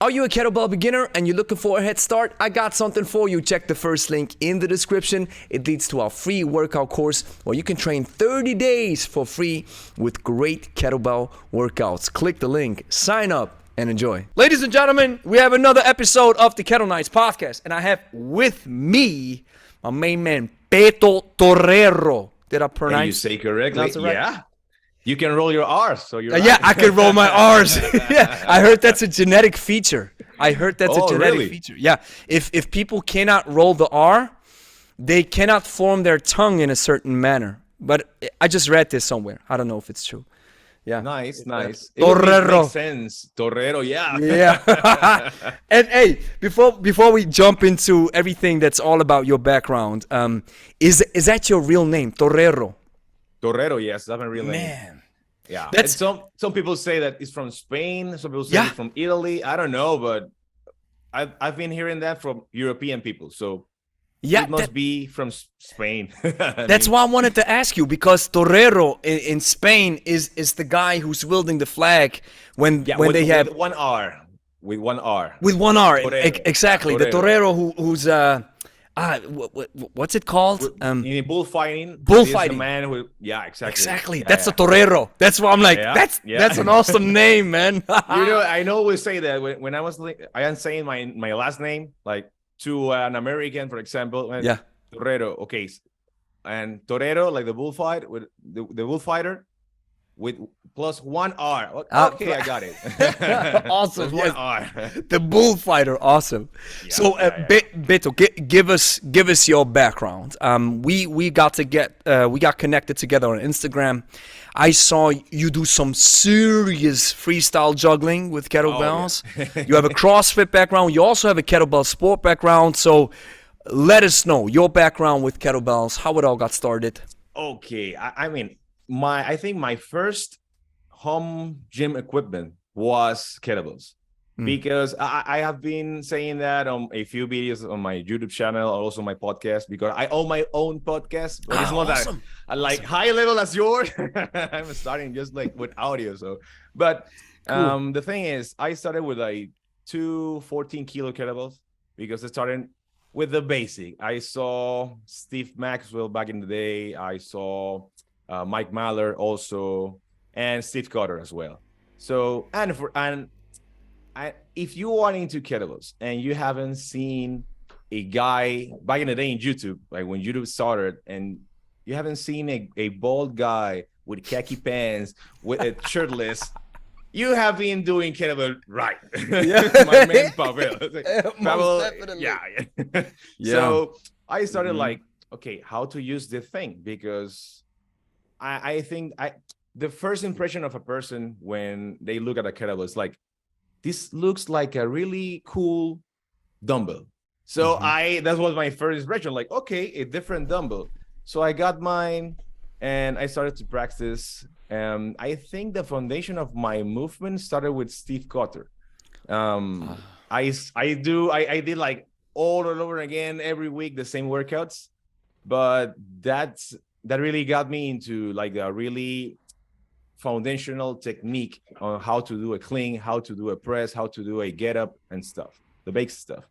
Are you a kettlebell beginner and you're looking for a head start? I got something for you. Check the first link in the description. It leads to our free workout course where you can train 30 days for free with great kettlebell workouts. Click the link, sign up, and enjoy. Ladies and gentlemen, we have another episode of the Kettle Nights podcast, and I have with me my main man, Beto Torrero. Did I pronounce? You say correctly? Right? Yeah. You can roll your R's, so you're right. Yeah, I can roll my R's. Yeah, I heard that's a genetic feature. Really? Feature. Yeah, if people cannot roll the R, they cannot form their tongue in a certain manner. But I just read this somewhere. I don't know if it's true. Yeah. Nice. Torrero. Makes sense. Torrero, yeah. Yeah. And hey, before we jump into everything that's all about your background, is that your real name, Torrero? Torrero, yes, that's my real name. Man. Yeah. And some people say that it's from Spain. Some people say it's from Italy. I don't know, but I've been hearing that from European people. So it must be from Spain. That's why I wanted to ask you, because Torrero in Spain is the guy who's wielding the flag when they have with one R. With one R. With one R. Torrero. Exactly. Torrero. The Torrero who's what's it called? In bullfighting. Bullfighting. The man who, yeah, exactly. Exactly. That's the Torrero. That's why I'm like, that's an awesome name, man. I always say that when I am saying my last name, like to an American, for example. Torrero. Okay. And Torrero, like the bullfight with the bullfighter with plus one R. Okay, I got it. Awesome. One R. The bullfighter. Awesome. Yeah, so, Beto, give us your background. We got connected together on Instagram. I saw you do some serious freestyle juggling with kettlebells. Oh, yeah. You have a CrossFit background. You also have a kettlebell sport background. So let us know your background with kettlebells, how it all got started. Okay. I think my first home gym equipment was kettlebells, because I have been saying that on a few videos on my YouTube channel, also my podcast, because I own my own podcast, but it's not awesome. That high level as yours. I'm starting just like with audio. But cool. The thing is, I started with like 2 14-kilo kettlebells because I started with the basic. I saw Steve Maxwell back in the day. I saw Mike Mahler also, and Steve Cotter as well. So, if you are into kettlebells and you haven't seen a guy back in the day in YouTube, like when YouTube started, and you haven't seen a bald guy with khaki pants, with a shirtless, you have been doing kettlebell right. Yeah. My man Pavel. Pavel, yeah. So I started okay, how to use the thing, because I think the first impression of a person when they look at a kettlebell is like, this looks like a really cool dumbbell. So that was my first impression, like, okay, a different dumbbell. So I got mine and I started to practice. I think the foundation of my movement started with Steve Cotter. I did like all over again every week, the same workouts, but that really got me into like a really foundational technique on how to do a clean, how to do a press, how to do a get up and stuff, the basic stuff.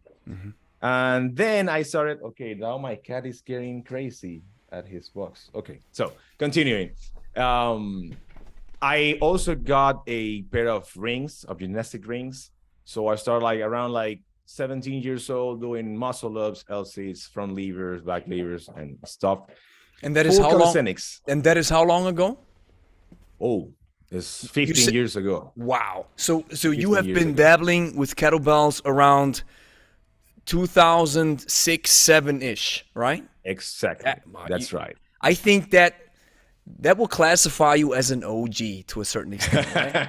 And then I started, okay, now my cat is getting crazy at his box. Okay, so continuing. I also got a pair of rings, of gymnastic rings. So I started like around like 17 years old doing muscle ups, LCs, front levers, back levers, and stuff. And that is how long? And that is how long ago? Oh, it's 15 years ago. Wow. So you have been dabbling with kettlebells around 2006, 7-ish, right? Exactly. That's right. I think that will classify you as an OG to a certain extent, right?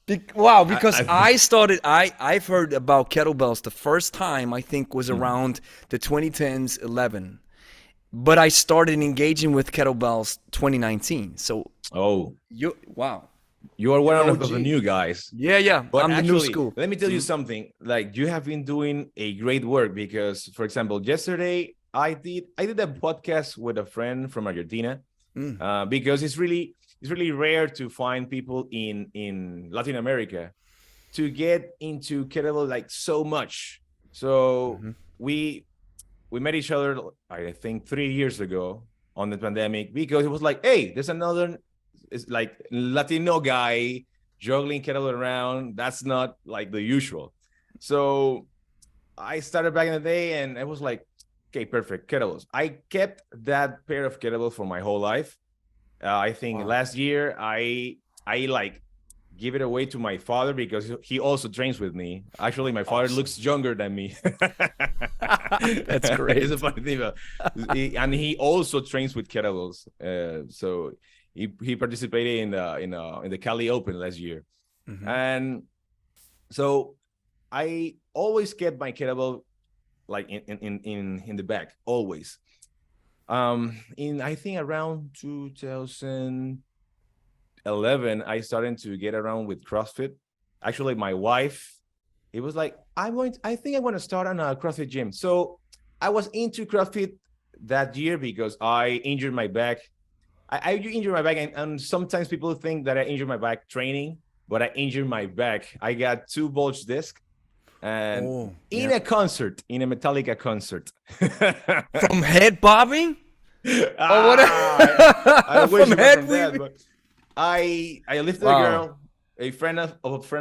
Because I've heard about kettlebells the first time, I think, was around the 2010s, 11. But I started engaging with kettlebells 2019. So you are one of the new guys. Yeah. But I'm actually, the new school. Let me tell you something. Like, you have been doing a great work, because, for example, yesterday I did a podcast with a friend from Argentina, because it's really rare to find people in Latin America to get into kettlebell like so much. So we met each other, I think 3 years ago on the pandemic, because it was like, hey, there's another, it's like Latino guy juggling kettlebell around. That's not like the usual. So I started back in the day, and I was like, okay, perfect, kettlebells. I kept that pair of kettlebells for my whole life. I think last year I like give it away to my father because he also trains with me. Actually, my father looks younger than me. That's great. It's a funny thing, and he also trains with kettlebells. So he participated in the Cali Open last year, and so I always kept my kettlebell like in the back, always. In I think around 2011, I started to get around with CrossFit. Actually, my wife, it was like, I think I want to start on a CrossFit gym. So I was into CrossFit that year because I injured my back. I injured my back, and sometimes people think that I injured my back training, but I injured my back. I got 2 bulge discs, and in a concert, in a Metallica concert. From head bobbing? I wish From it was head from that, but I lifted a girl, a friend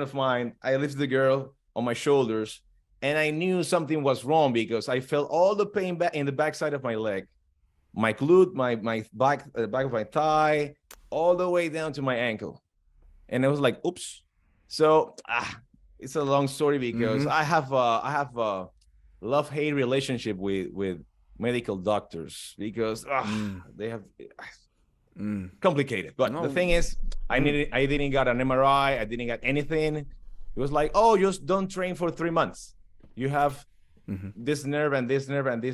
of mine. I lifted the girl on my shoulders, and I knew something was wrong because I felt all the pain back in the backside of my leg, my glute, my back, the back of my thigh, all the way down to my ankle, and I was like, oops. So it's a long story because I have a love-hate relationship with medical doctors because they have complicated. But the thing is, I didn't got an MRI. I didn't get anything. It was like, oh, just don't train for 3 months. You have this nerve and this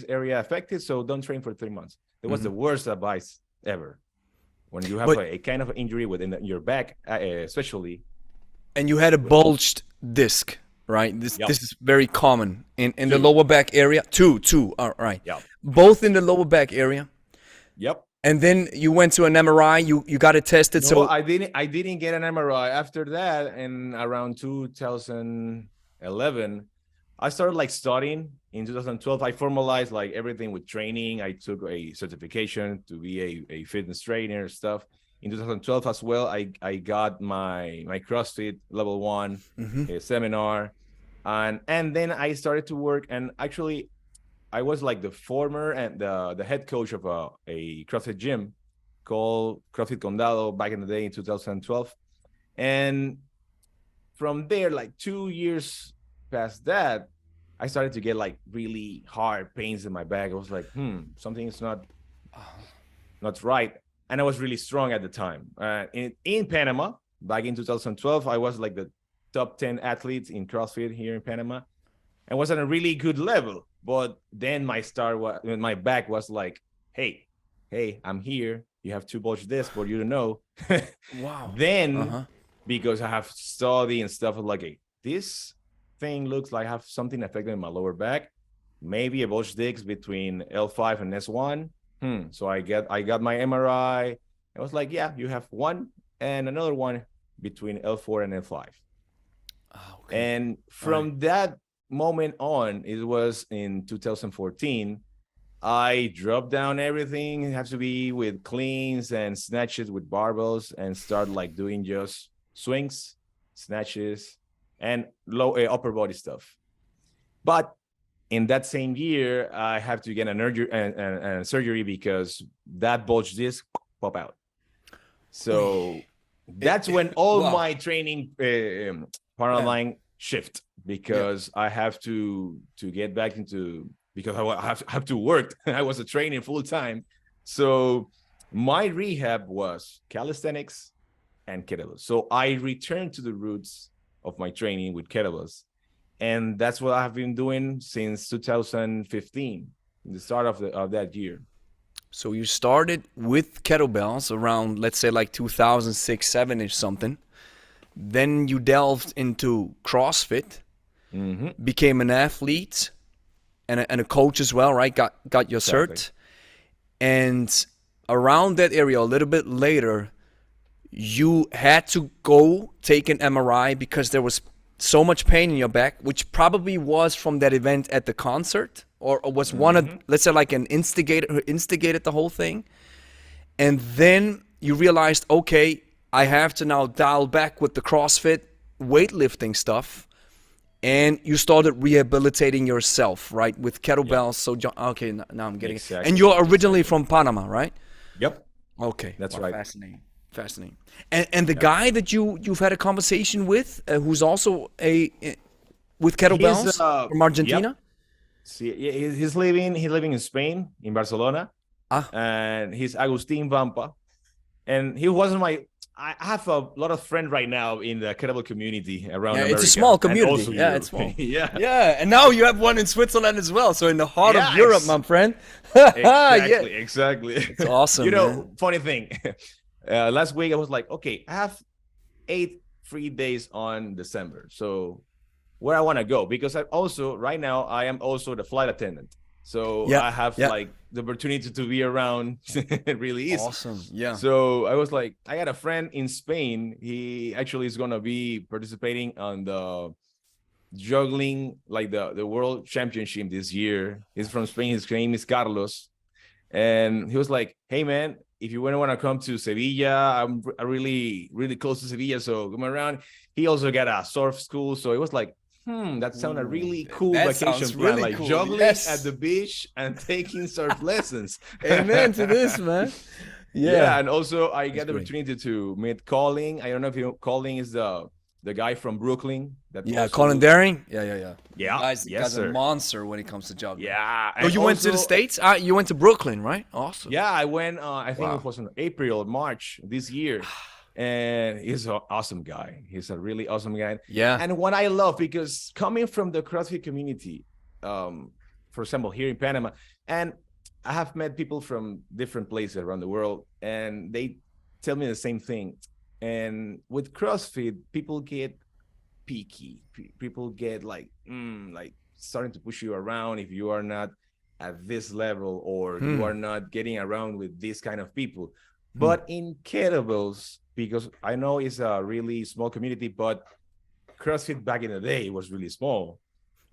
area affected, so don't train for 3 months. It was the worst advice ever. When you have a kind of injury within your back, especially. And you had a bulged disc, right? This is very common in the lower back area. Two. All right. Yeah. Both in the lower back area. Yep. And then you went to an MRI. You got it tested. No, I didn't get an MRI. After that, in around 2011, I started like studying. In 2012, I formalized like everything with training. I took a certification to be a fitness trainer stuff. In 2012 as well, I got my CrossFit level 1 seminar, and then I started to work. And actually, I was like the former and the head coach of a CrossFit gym called CrossFit Condado back in the day in 2012. And from there, like 2 years past that, I started to get like really hard pains in my back. I was like, something is not right. And I was really strong at the time. In Panama, back in 2012, I was like the top 10 athletes in CrossFit here in Panama, and was at a really good level. But then my back was like, hey, I'm here. You have 2 bulge discs, but you don't know. Wow. Then, because I have studied and stuff, like, hey, this thing looks like I have something affecting my lower back. Maybe a bulge disc between L5 and S1. So I got my MRI. I was like, yeah, you have one and another one between L4 and L5. And from that moment on, it was in 2014, I dropped down everything. It has to be with cleans and snatches with barbells, and start like doing just swings, snatches, and low upper body stuff. But in that same year, I have to get an surgery because that bulge disc pop out. So that's when all my training paradigm shift, because I have to get back into, because I have to work. I was a trainer full time. So my rehab was calisthenics and kettlebells. So I returned to the roots of my training with kettlebells. And that's what I've been doing since 2015, the start of that year. So you started with kettlebells around, let's say, like 2006, 7 or something. Then you delved into CrossFit, became an athlete and a coach as well, right? Got your cert. And around that area, a little bit later, you had to go take an MRI because there was so much pain in your back, which probably was from that event at the concert, or was one of, let's say, like an instigator who instigated the whole thing. And then you realized, okay, I have to now dial back with the CrossFit weightlifting stuff. And you started rehabilitating yourself, right, with kettlebells. So, okay, now I'm getting it. And you're originally from Panama, right? Yep. Okay, that's right. Fascinating. And the guy that you've had a conversation with, who's also with kettlebells from Argentina. Yep. See, he's living in Spain, in Barcelona, and he's Agustin Vampa, and he wasn't I have a lot of friends right now in the kettlebell community around America. It's a small community. Yeah, it's small. Yeah, and now you have one in Switzerland as well. So in the heart of Europe, my friend. Exactly. It's awesome. You know, funny thing. Last week I was like, okay, I have 8 free days on December. So where I want to go, because right now I am also the flight attendant. So I have like the opportunity to be around really easy. Awesome. Yeah. So I was like, I got a friend in Spain. He actually is going to be participating on the juggling, like the world championship this year. He's from Spain. His name is Carlos. And he was like, hey man, if you want to come to Sevilla, I'm really, really close to Sevilla. So come around. He also got a surf school. So it was like, that sounded really cool vacation plan, really like cool. Juggling at the beach and taking surf lessons. Amen to this, man. Yeah, and also I got the opportunity to meet Colin. I don't know if you know, Colin is the guy from Brooklyn. Colin Daring. Yeah. Guy's a monster when it comes to juggling. Yeah. Oh, you went to the States? You went to Brooklyn, right? Awesome. Yeah, I went. I think it was in April or March this year. And he's an awesome guy. He's a really awesome guy. Yeah. And what I love, because coming from the CrossFit community, for example, here in Panama, and I have met people from different places around the world, and they tell me the same thing. And with CrossFit, people get picky. People get like starting to push you around if you are not at this level, or you are not getting around with this kind of people. But in kettlebells, because I know it's a really small community, but CrossFit back in the day was really small,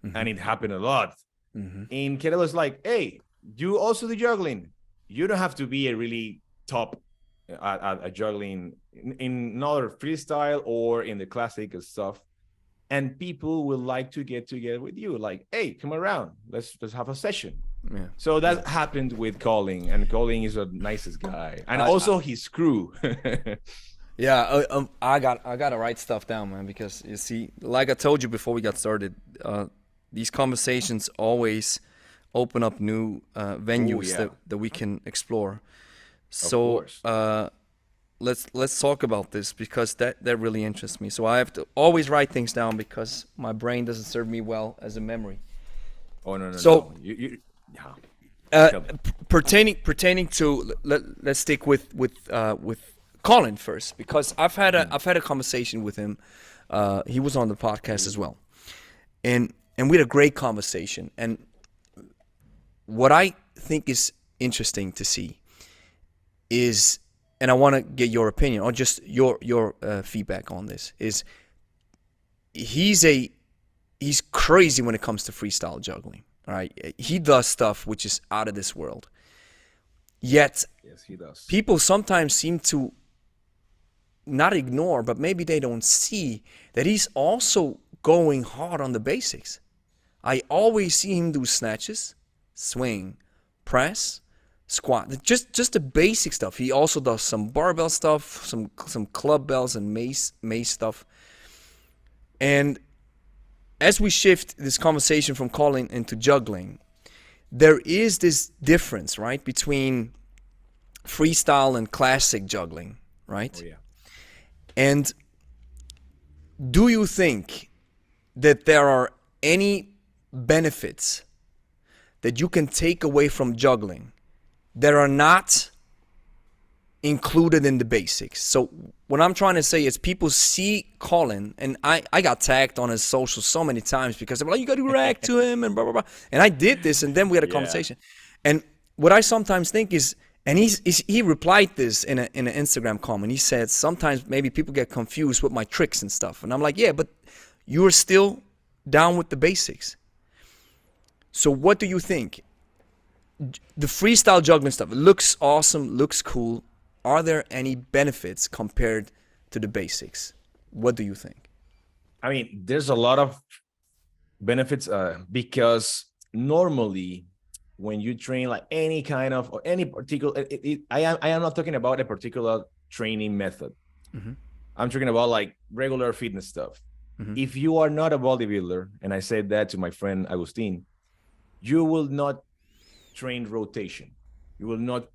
and it happened a lot. In kettlebells, like, hey, you also do juggling. You don't have to be a really top at juggling in another freestyle or in the classic stuff. And people will like to get together with you, like, hey, come around, let's have a session. Yeah. So that happened with Colin, and Colin is the nicest guy, and also his crew. I gotta write stuff down, man, because you see, like I told you before we got started, these conversations always open up new venues that we can explore. So let's talk about this, because that really interests me. So I have to always write things down, because my brain doesn't serve me well as a memory. Oh no. So pertaining to let's stick with Colin first, because I've had a conversation with him. He was on the podcast as well, and we had a great conversation. And what I think is interesting to see is, and I want to get your opinion, or just your feedback on this, is he's crazy when it comes to freestyle juggling. All right, he does stuff which is out of this world. Yet, yes, he does. People sometimes seem to not ignore, but maybe they don't see that he's also going hard on the basics. I always see him do snatches, swing, press, squat, just the basic stuff. He also does some barbell stuff, some club bells and mace stuff. And as we shift this conversation from Colin into juggling, there is this difference, right, between freestyle and classic juggling, right? Oh, yeah. And do you think that there are any benefits that you can take away from juggling that are not included in the basics? So what I'm trying to say is, people see Colin, and I got tagged on his social so many times because they're like, you got to react to him and blah, blah, blah. And I did this, and then we had a conversation. And what I sometimes think is, and he replied this in an Instagram comment. He said, sometimes maybe people get confused with my tricks and stuff. And I'm like, yeah, but you're still down with the basics. So what do you think? The freestyle juggling stuff looks awesome, looks cool. Are there any benefits compared to the basics? What do you think? I mean, there's a lot of benefits because normally when you train like any kind of or any particular, I am not talking about a particular training method. Mm-hmm. I'm talking about like regular fitness stuff. Mm-hmm. If you are not a bodybuilder, and I said that to my friend Agustin, you will not train rotation. You will not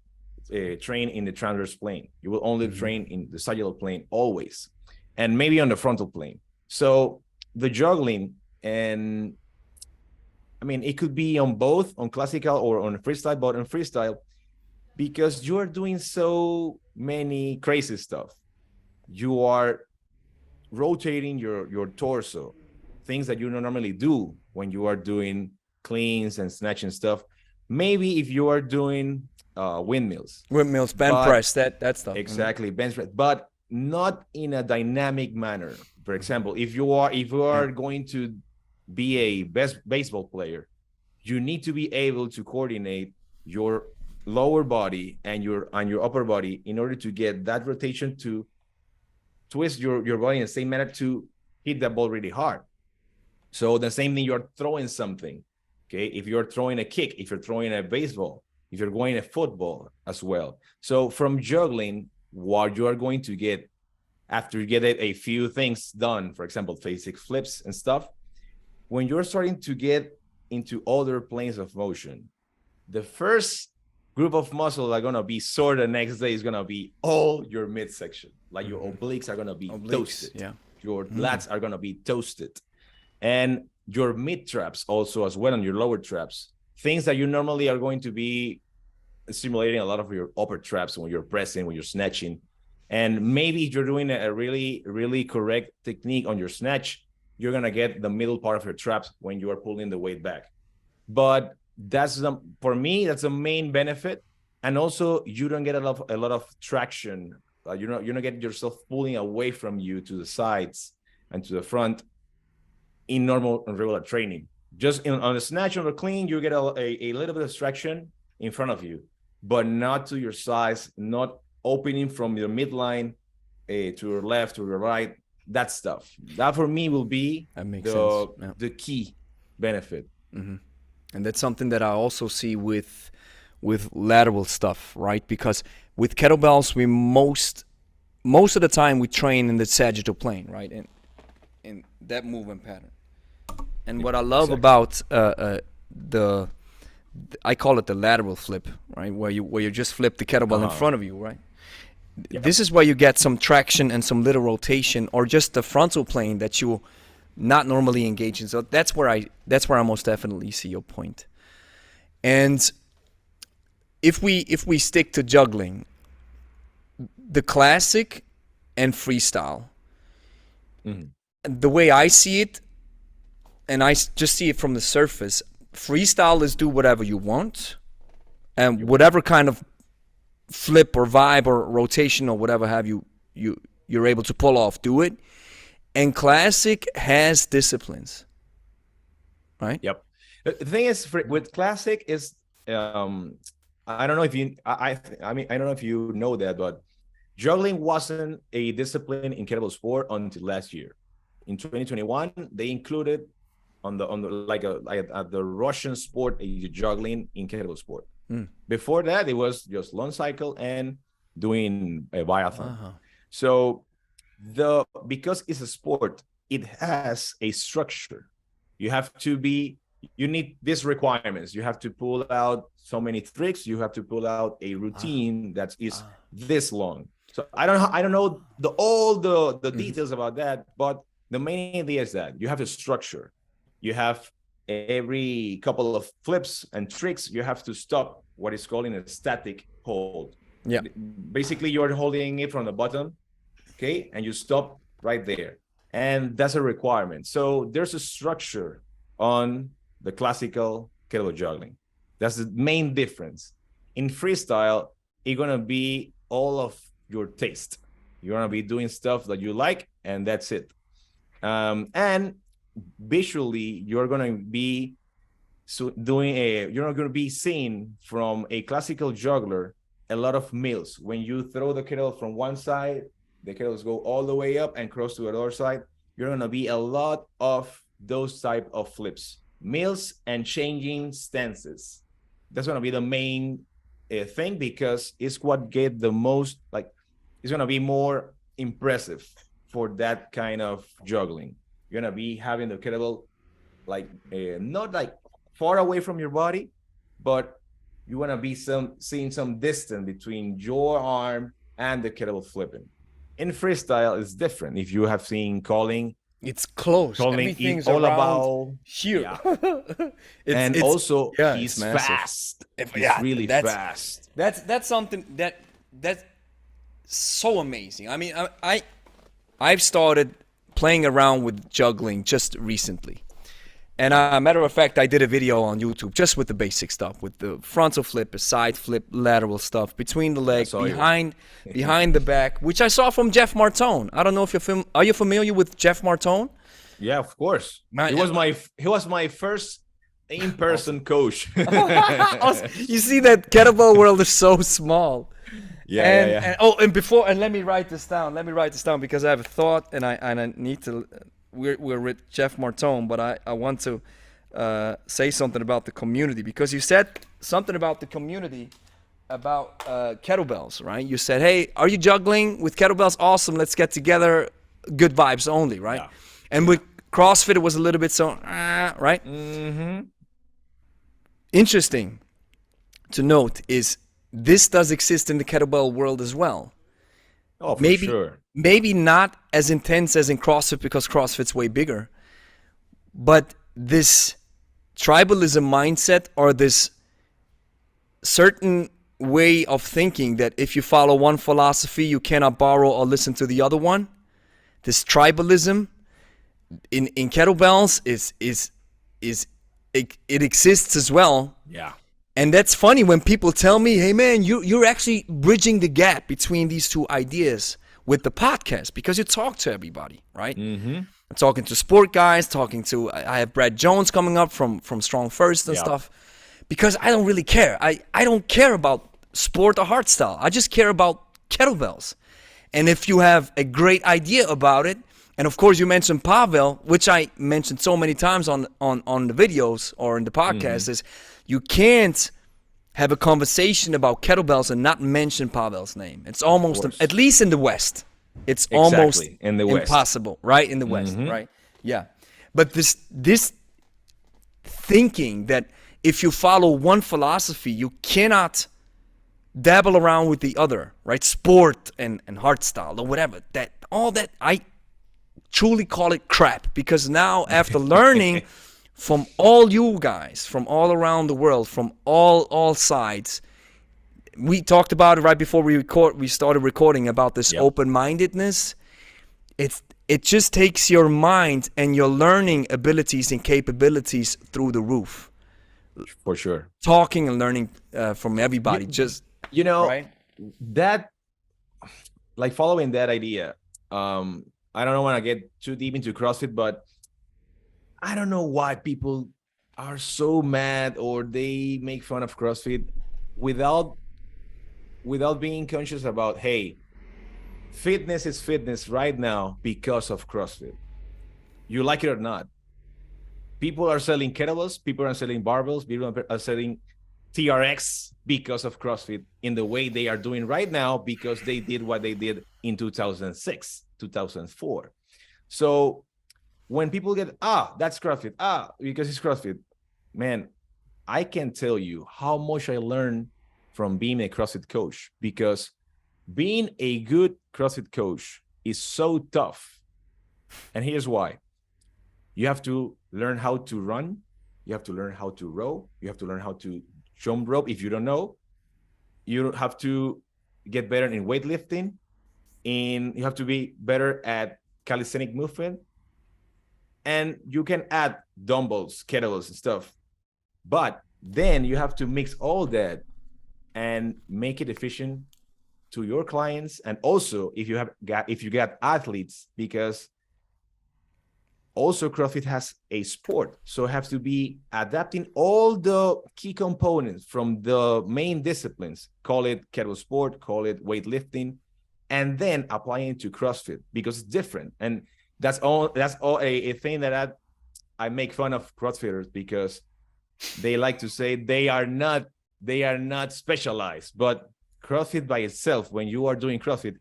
train in the transverse plane. You will only train in the sagittal plane always, and maybe on the frontal plane. So the juggling, and I mean, it could be on both, on classical or on freestyle, but on freestyle, because you are doing so many crazy stuff. You are rotating your torso, things that you don't normally do when you are doing cleans and snatching stuff. Maybe if you are doing windmills, Windmills, bench press, that stuff. Exactly, bench press, but not in a dynamic manner. For example, if you are going to be a baseball player, you need to be able to coordinate your lower body and your upper body in order to get that rotation to twist your body in the same manner to hit that ball really hard. So the same thing, you're throwing something, okay? If you're throwing a kick, if you're throwing a baseball, if you're going a football as well. So from juggling, what you are going to get after you get a few things done, for example, basic flips and stuff, when you're starting to get into other planes of motion, the first group of muscles that are going to be sore the next day is going to be all your midsection. Like your obliques are going to be toasted. Yeah. Your lats are going to be toasted. And your mid traps also as well, and your lower traps, things that you normally are going to be stimulating a lot of your upper traps when you're pressing, when you're snatching. And maybe if you're doing a really, really correct technique on your snatch, you're going to get the middle part of your traps when you are pulling the weight back. But for me, that's the main benefit. And also you don't get a lot of traction. You're not getting yourself pulling away from you to the sides and to the front in normal and regular training. Just on the snatch or the clean, you get a little bit of traction in front of you, but not to your sides, not opening from your midline to your left or your right. That stuff. That for me will be the key benefit. Mm-hmm. And that's something that I also see with lateral stuff, right? Because with kettlebells, we most of the time we train in the sagittal plane, right? In that movement pattern. And what I love about I call it the lateral flip, right? Where you just flip the kettlebell in front of you, right? Yeah. This is where you get some traction and some little rotation, or just the frontal plane that you not normally engage in. So that's where I most definitely see your point. And if we stick to juggling, the classic and freestyle, the way I see it, and I just see it from the surface, freestyle is do whatever you want, and whatever kind of flip or vibe or rotation or whatever have you're able to pull off, do it. And classic has disciplines, right? Yep. The thing is, with classic is, I don't know if you, I mean, I don't know if you know that, but juggling wasn't a discipline in kettlebell sport until last year. In 2021, they included on the the Russian sport juggling in kettlebell sport. Before that, it was just long cycle and doing a biathlon. So because it's a sport, it has a structure. You need these requirements. You have to pull out so many tricks. You have to pull out a routine that is this long. So I don't know all the details about that, but the main idea is that you have a structure. You have every couple of flips and tricks, you have to stop what is called a static hold. Yeah. Basically, you're holding it from the bottom, okay, and you stop right there. And that's a requirement. So there's a structure on the classical kettlebell juggling. That's the main difference. In freestyle, it's gonna be all of your taste. You're gonna be doing stuff that you like, and that's it. And visually, you're going to be you're not going to be seeing from a classical juggler a lot of mills. When you throw the kettle from one side, the kettles go all the way up and cross to the other side. You're going to be a lot of those type of flips, mills, and changing stances. That's going to be the main thing, because it's what get the most, like, it's going to be more impressive for that kind of juggling. You're going to be having the kettlebell like not like far away from your body, but you want to be seeing some distance between your arm and the kettlebell flipping. In freestyle, it's different. If you have seen calling, It's close. is Everything's all around about here. yeah. It's And also yeah, it's he's massive. fast. He's Yeah, really fast. That's something that's so amazing. I mean, I've started playing around with juggling just recently. And matter of fact, I did a video on YouTube just with the basic stuff, with the frontal flip, the side flip, lateral stuff, between the legs, behind the back, which I saw from Jeff Martone. I don't know if are you familiar with Jeff Martone? Yeah, of course. He was my first in-person coach. You see, that kettlebell world is so small. Yeah. And let me write this down. Because I have a thought, and I need to. We're with Jeff Martone, but I want to say something about the community, because you said something about the community about kettlebells, right? You said, "Hey, are you juggling with kettlebells? Awesome, let's get together. Good vibes only, right?" Yeah. And with CrossFit, it was a little bit so, right? Mm-hmm. Interesting to note is this does exist in the kettlebell world as well. Oh, for sure. Maybe not as intense as in CrossFit, because CrossFit's way bigger. But this tribalism mindset, or this certain way of thinking that if you follow one philosophy, you cannot borrow or listen to the other one. This tribalism in kettlebells it exists as well. Yeah. And that's funny when people tell me, "Hey man, you're actually bridging the gap between these two ideas with the podcast, because you talk to everybody, right?" Mm-hmm. I'm talking to sport guys, I have Brad Jones coming up from Strong First and stuff, because I don't really care. I don't care about sport or hardstyle. I just care about kettlebells. And if you have a great idea about it, and of course you mentioned Pavel, which I mentioned so many times on the videos or in the podcast, is you can't have a conversation about kettlebells and not mention Pavel's name. It's almost, at least in the West, it's almost in the West. Impossible, right? In the West, right? Yeah. But this thinking that if you follow one philosophy, you cannot dabble around with the other, right? Sport and hardstyle or whatever. All that, I truly call it crap, because now after learning from all you guys, from all around the world, from all sides, we talked about it right before we started recording about this open-mindedness. It just takes your mind and your learning abilities and capabilities through the roof. For sure. Talking and learning from everybody, right? That, like, following that idea, I don't want to get too deep into CrossFit, but I don't know why people are so mad or they make fun of CrossFit without being conscious about, hey, fitness is fitness right now because of CrossFit. You like it or not. People are selling kettlebells, people are selling barbells, people are selling TRX because of CrossFit in the way they are doing right now, because they did what they did in 2006, 2004. So when people get, that's CrossFit, because it's CrossFit, man, I can tell you how much I learned from being a CrossFit coach, because being a good CrossFit coach is so tough. And here's why. You have to learn how to run. You have to learn how to row. You have to learn how to jump rope if you don't know. You have to get better in weightlifting. And you have to be better at calisthenic movement. And you can add dumbbells, kettlebells, and stuff. But then you have to mix all that and make it efficient to your clients. And also if you got athletes, because also CrossFit has a sport, so have to be adapting all the key components from the main disciplines, call it kettle sport, call it weightlifting, and then applying it to CrossFit because it's different. And that's all a thing that I make fun of CrossFitters because they like to say they are not specialized. But CrossFit by itself, when you are doing CrossFit,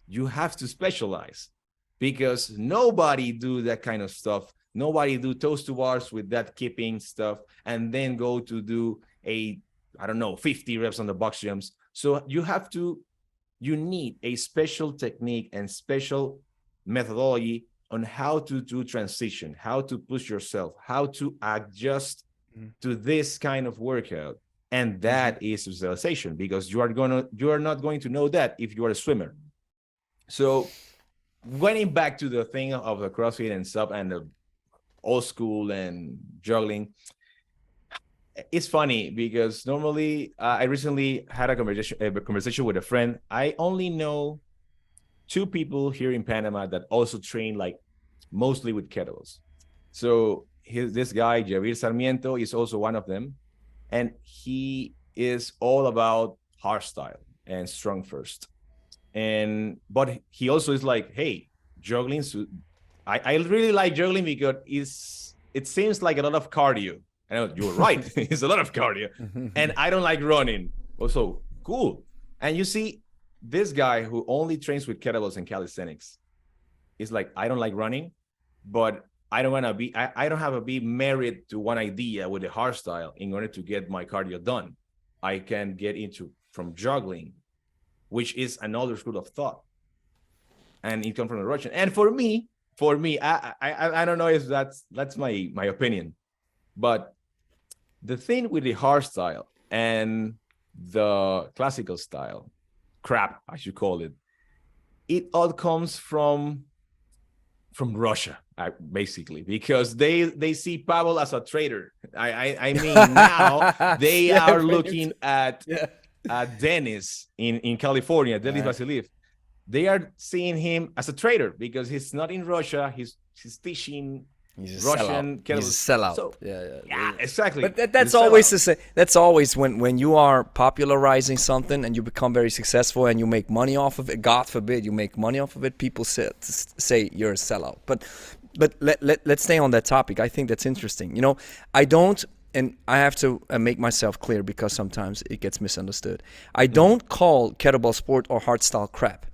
you have to specialize because nobody do that kind of stuff. Nobody do toes to bars with that keeping stuff and then go to do 50 reps on the box jumps. So you need a special technique and special methodology on how to do transition, how to push yourself, how to adjust to this kind of workout. And that is specialization, because you are not going to know that if you are a swimmer. So going back to the thing of the CrossFit and stuff and the old school and juggling, it's funny because normally I recently had a conversation with a friend. I only know 2 people here in Panama that also train like mostly with kettlebells. So this guy, Javier Sarmiento, is also one of them. And he is all about hardstyle and strong first. But he also is like, hey, juggling. So I really like juggling because it seems like a lot of cardio. I know you're right. It's a lot of cardio. And I don't like running. Also, cool. And you see, this guy who only trains with kettlebells and calisthenics is like, I don't like running, but I don't have to be married to one idea with the hardstyle in order to get my cardio done. I can get from juggling, which is another school of thought, and it comes from the Russian. And for me, I don't know if that's my opinion, but the thing with the hardstyle and the classical style, crap, I should call it all comes from Russia, basically, because they see Pavel as a traitor. I mean, now they are looking at Dennis in California, Denis Vasiliev. They are seeing him as a traitor because he's not in Russia. He's teaching Russian kettlebells. He's a sellout. So, yeah, exactly. But that's always the same. That's always when you are popularizing something and you become very successful and you make money off of it. God forbid you make money off of it. People say you're a sellout. But let's stay on that topic. I think that's interesting. You know, and I have to make myself clear because sometimes it gets misunderstood. I don't call kettlebell sport or hardstyle crap.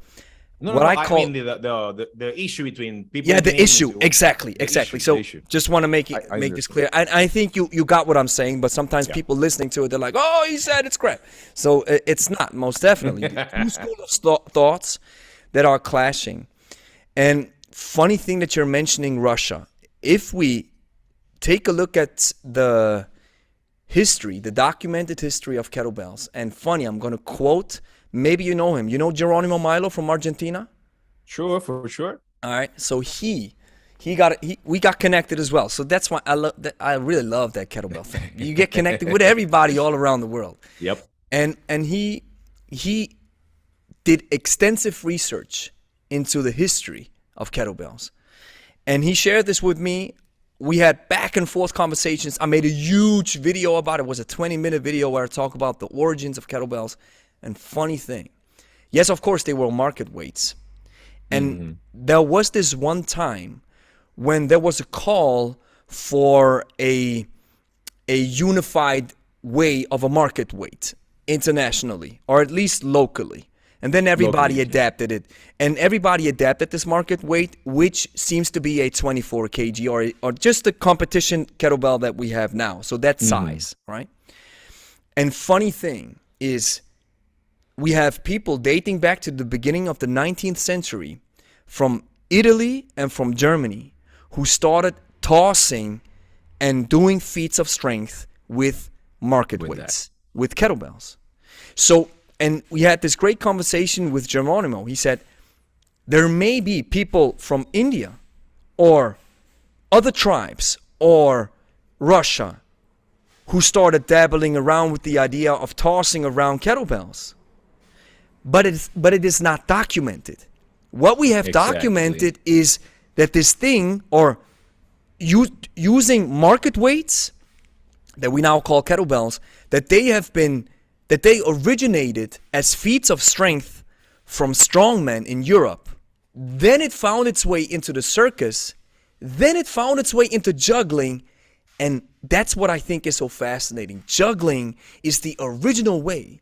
I mean the issue between people. Yeah, the issue. Exactly. So just want to make this clear. And I think you got what I'm saying, but sometimes people listening to it, they're like, oh, he said it's crap. So it's not, most definitely. Two schools of thoughts that are clashing. And funny thing that you're mentioning Russia. If we take a look at the history, the documented history of kettlebells, and funny, I'm going to quote. Maybe you know him. You know Geronimo Milo from Argentina? Sure, for sure. All right. So we got connected as well. So that's why I really love that kettlebell thing. You get connected with everybody all around the world. Yep. And he did extensive research into the history of kettlebells. And he shared this with me. We had back and forth conversations. I made a huge video about it. It was a 20-minute video where I talk about the origins of kettlebells. And funny thing, yes, of course, they were market weights. And there was this one time when there was a call for a unified way of a market weight internationally, or at least locally. And then everybody adapted it. And everybody adapted this market weight, which seems to be a 24 kg or just the competition kettlebell that we have now. So that size, right? And funny thing is, we have people dating back to the beginning of the 19th century from Italy and from Germany who started tossing and doing feats of strength with market weights, with kettlebells. So, and we had this great conversation with Geronimo. He said, there may be people from India or other tribes or Russia who started dabbling around with the idea of tossing around kettlebells. But it is not documented. What we have documented is that this thing, or using market weights that we now call kettlebells, that they originated as feats of strength from strongmen in Europe. Then it found its way into the circus. Then it found its way into juggling. And that's what I think is so fascinating. Juggling is the original way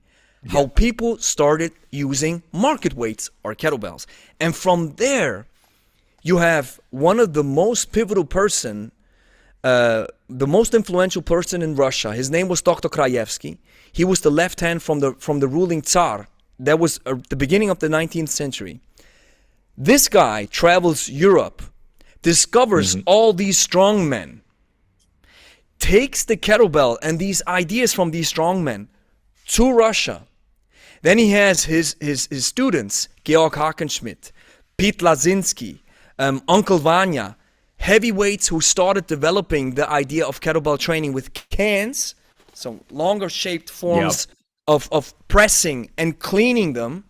how people started using market weights or kettlebells. And from there, you have one of the most pivotal person, the most influential person in Russia. His name was Dr. Krajewski. He was the left hand from the ruling Tsar. That was the beginning of the 19th century. This guy travels Europe, discovers all these strong men, takes the kettlebell and these ideas from these strong men to Russia. Then he has his students, Georg Hackenschmidt, Pete Lazinski, Uncle Vanya, heavyweights who started developing the idea of kettlebell training with cans, so longer shaped forms of pressing and cleaning them.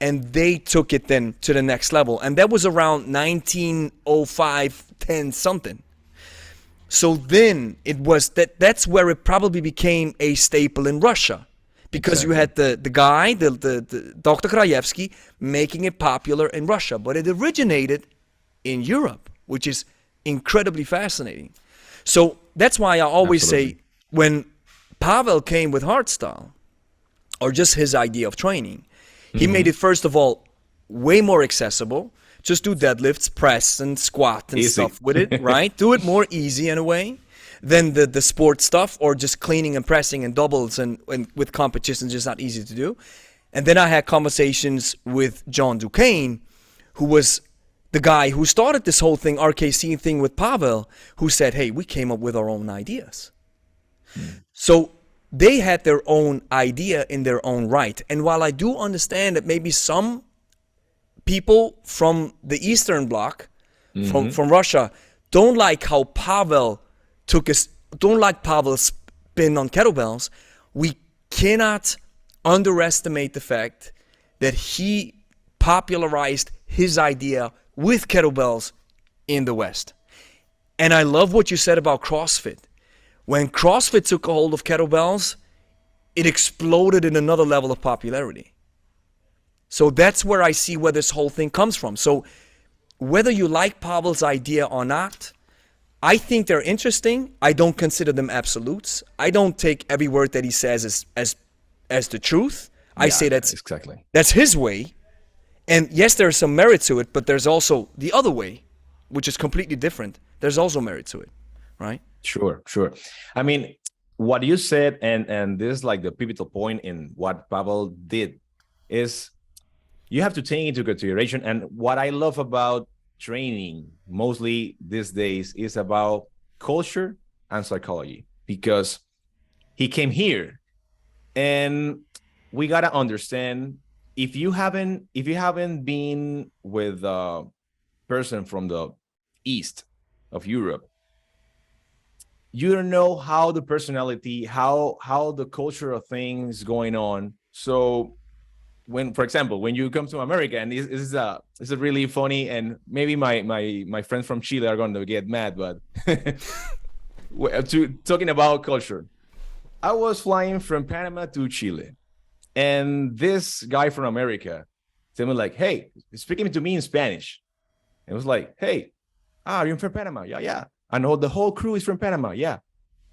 And they took it then to the next level. And that was around 1905, 10 something. So then it was that's where it probably became a staple in Russia. Because you had the guy, the Dr. Krajewski, making it popular in Russia. But it originated in Europe, which is incredibly fascinating. So that's why I always say when Pavel came with hardstyle, or just his idea of training, he made it, first of all, way more accessible. Just do deadlifts, press, and squat and stuff with it, right? Do it more easy in a way than the sport stuff, or just cleaning and pressing and doubles and with competitions, just not easy to do. And then I had conversations with John Duquesne, who was the guy who started this whole thing, RKC thing with Pavel, who said, hey, we came up with our own ideas. So they had their own idea in their own right. And while I do understand that maybe some people from the Eastern Bloc, from Russia, don't like how Pavel don't like Pavel's spin on kettlebells, we cannot underestimate the fact that he popularized his idea with kettlebells in the West. And I love what you said about CrossFit. When CrossFit took a hold of kettlebells, it exploded in another level of popularity. So that's where I see where this whole thing comes from. So whether you like Pavel's idea or not, I think they're interesting. I don't consider them absolutes. I don't take every word that he says as the truth. I say that's his way. And yes, there's some merit to it, but there's also the other way, which is completely different. There's also merit to it, right? Sure. I mean, what you said, and this is like the pivotal point in what Pavel did, is you have to take into consideration. And what I love about training mostly these days is about culture and psychology, because he came here, and we got to understand, if you haven't been with a person from the east of Europe, you don't know how the personality, how the culture of things going on. So when, for example, when you come to America, and this is a really funny, and maybe my friends from Chile are going to get mad, but talking about culture, I was flying from Panama to Chile, and this guy from America told me like, hey, speaking to me in Spanish. It was like, hey, you're from Panama? Yeah. I know the whole crew is from Panama. Yeah.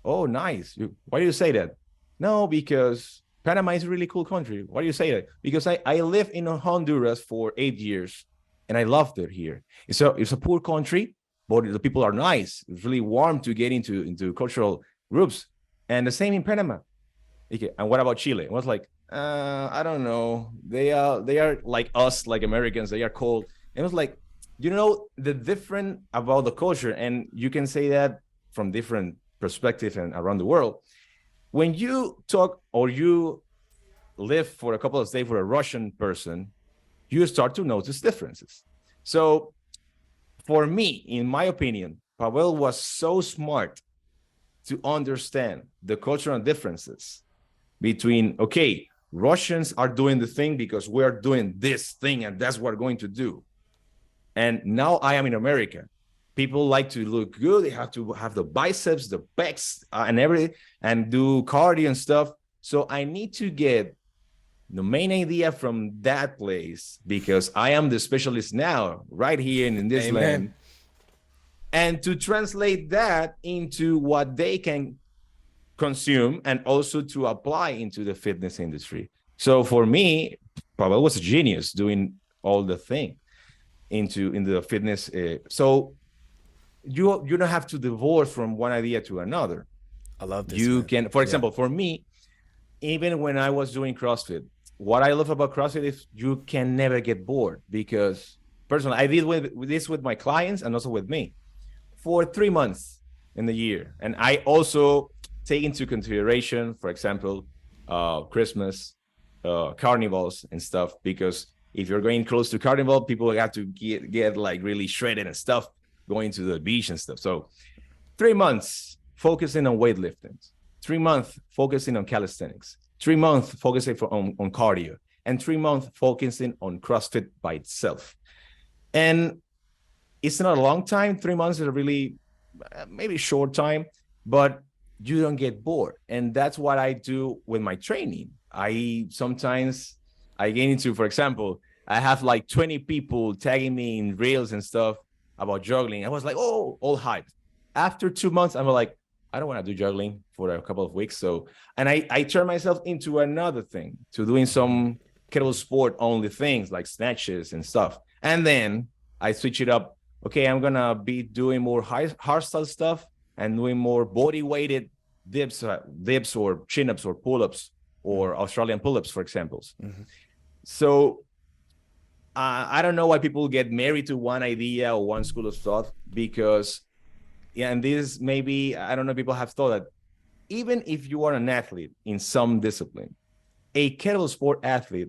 Oh, nice. Why do you say that? No, because Panama is a really cool country. Why do you say that? Because I lived in Honduras for 8 years, and I loved it here. It's a poor country, but the people are nice. It's really warm to get into cultural groups. And the same in Panama. Okay. And what about Chile? I was like, I don't know. They are like us, like Americans. They are cold. And it was like, the different about the culture, and you can say that from different perspectives and around the world. When you talk or you live for a couple of days with a Russian person, you start to notice differences. So for me, in my opinion, Pavel was so smart to understand the cultural differences between, okay, Russians are doing the thing because we're doing this thing, and that's what we're going to do. And now I am in America. people like to look good. They have to have the biceps, the pecs, and everything, and do cardio and stuff. So I need to get the main idea from that place, because I am the specialist now, right here in this Amen. land. And to translate that into what they can consume and also to apply into the fitness industry. So for me, Pavel was a genius doing all the thing into the fitness. So you don't have to divorce from one idea to another. I love this. You man. can, for example, for me, even when I was doing CrossFit, what I love about CrossFit is you can never get bored, because personally, I did with this with my clients and also with me for 3 months in the year. And I also take into consideration, for example, Christmas, carnivals and stuff, because if you're going close to carnival, people have to get like really shredded and stuff, going to the beach and stuff. So 3 months focusing on weightlifting, 3 months focusing on calisthenics, 3 months focusing on cardio, and 3 months focusing on CrossFit by itself. And it's not a long time. 3 months is a really maybe short time, but you don't get bored. And that's what I do with my training. Sometimes I get into, for example, I have like 20 people tagging me in reels and stuff about juggling. I was like, oh, all hyped. After 2 months, I'm like, I don't want to do juggling for a couple of weeks. So, and I turn myself into another thing, to doing some kettle sport only things like snatches and stuff. And then I switch it up. Okay, I'm going to be doing more hardstyle stuff and doing more body weighted dips or chin-ups or pull-ups or Australian pull-ups, for example. Mm-hmm. So I don't know why people get married to one idea or one school of thought, because, yeah, and this maybe, I don't know, people have thought that even if you are an athlete in some discipline, a kettle sport athlete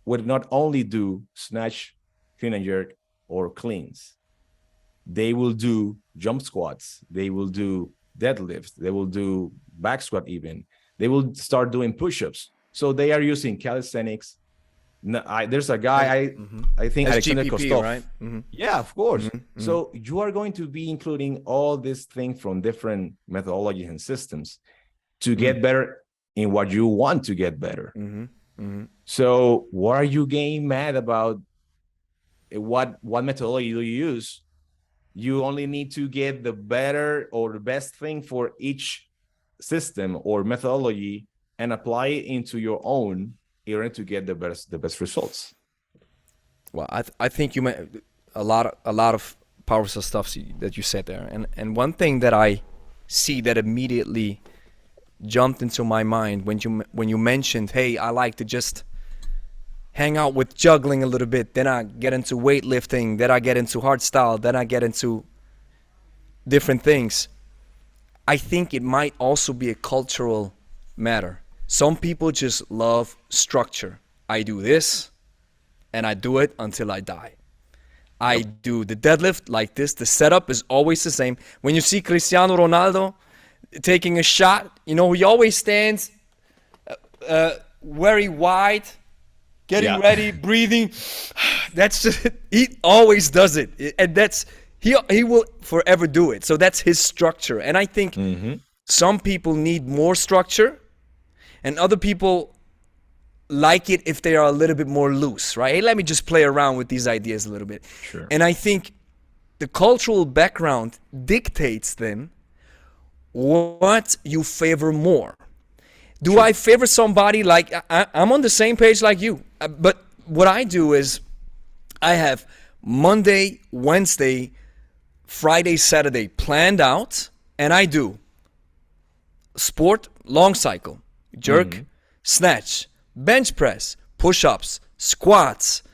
would not only do snatch, clean and jerk, or cleans. They will do jump squats. They will do deadlifts. They will do back squat even. They will start doing push-ups. So they are using calisthenics. There's a guy, I think Alexander Kostov. Right? Mm-hmm. Yeah, of course. Mm-hmm. So you are going to be including all these things from different methodologies and systems to get better in what you want to get better. Mm-hmm. Mm-hmm. So what are you getting mad about? What methodology do you use? You only need to get the better or the best thing for each system or methodology and apply it into your own in order to get the best results. Well, I think you made a lot of powerful stuff that you said there, and one thing that I see that immediately jumped into my mind when you mentioned, hey, I like to just hang out with juggling a little bit, then I get into weightlifting, then I get into hardstyle, then I get into different things. I think it might also be a cultural matter. Some people just love structure. I do this, and I do it until I die. I do the deadlift like this. The setup is always the same. When you see Cristiano Ronaldo taking a shot, he always stands very wide, getting ready, breathing. That's just, he always does it. And that's, he will forever do it. So that's his structure. And I think some people need more structure, and other people like it if they are a little bit more loose, right? Hey, let me just play around with these ideas a little bit. Sure. And I think the cultural background dictates then what you favor more. Do I favor somebody like, I'm on the same page like you, but what I do is I have Monday, Wednesday, Friday, Saturday planned out, and I do sport, long cycle, jerk, snatch, bench press, push-ups, squats,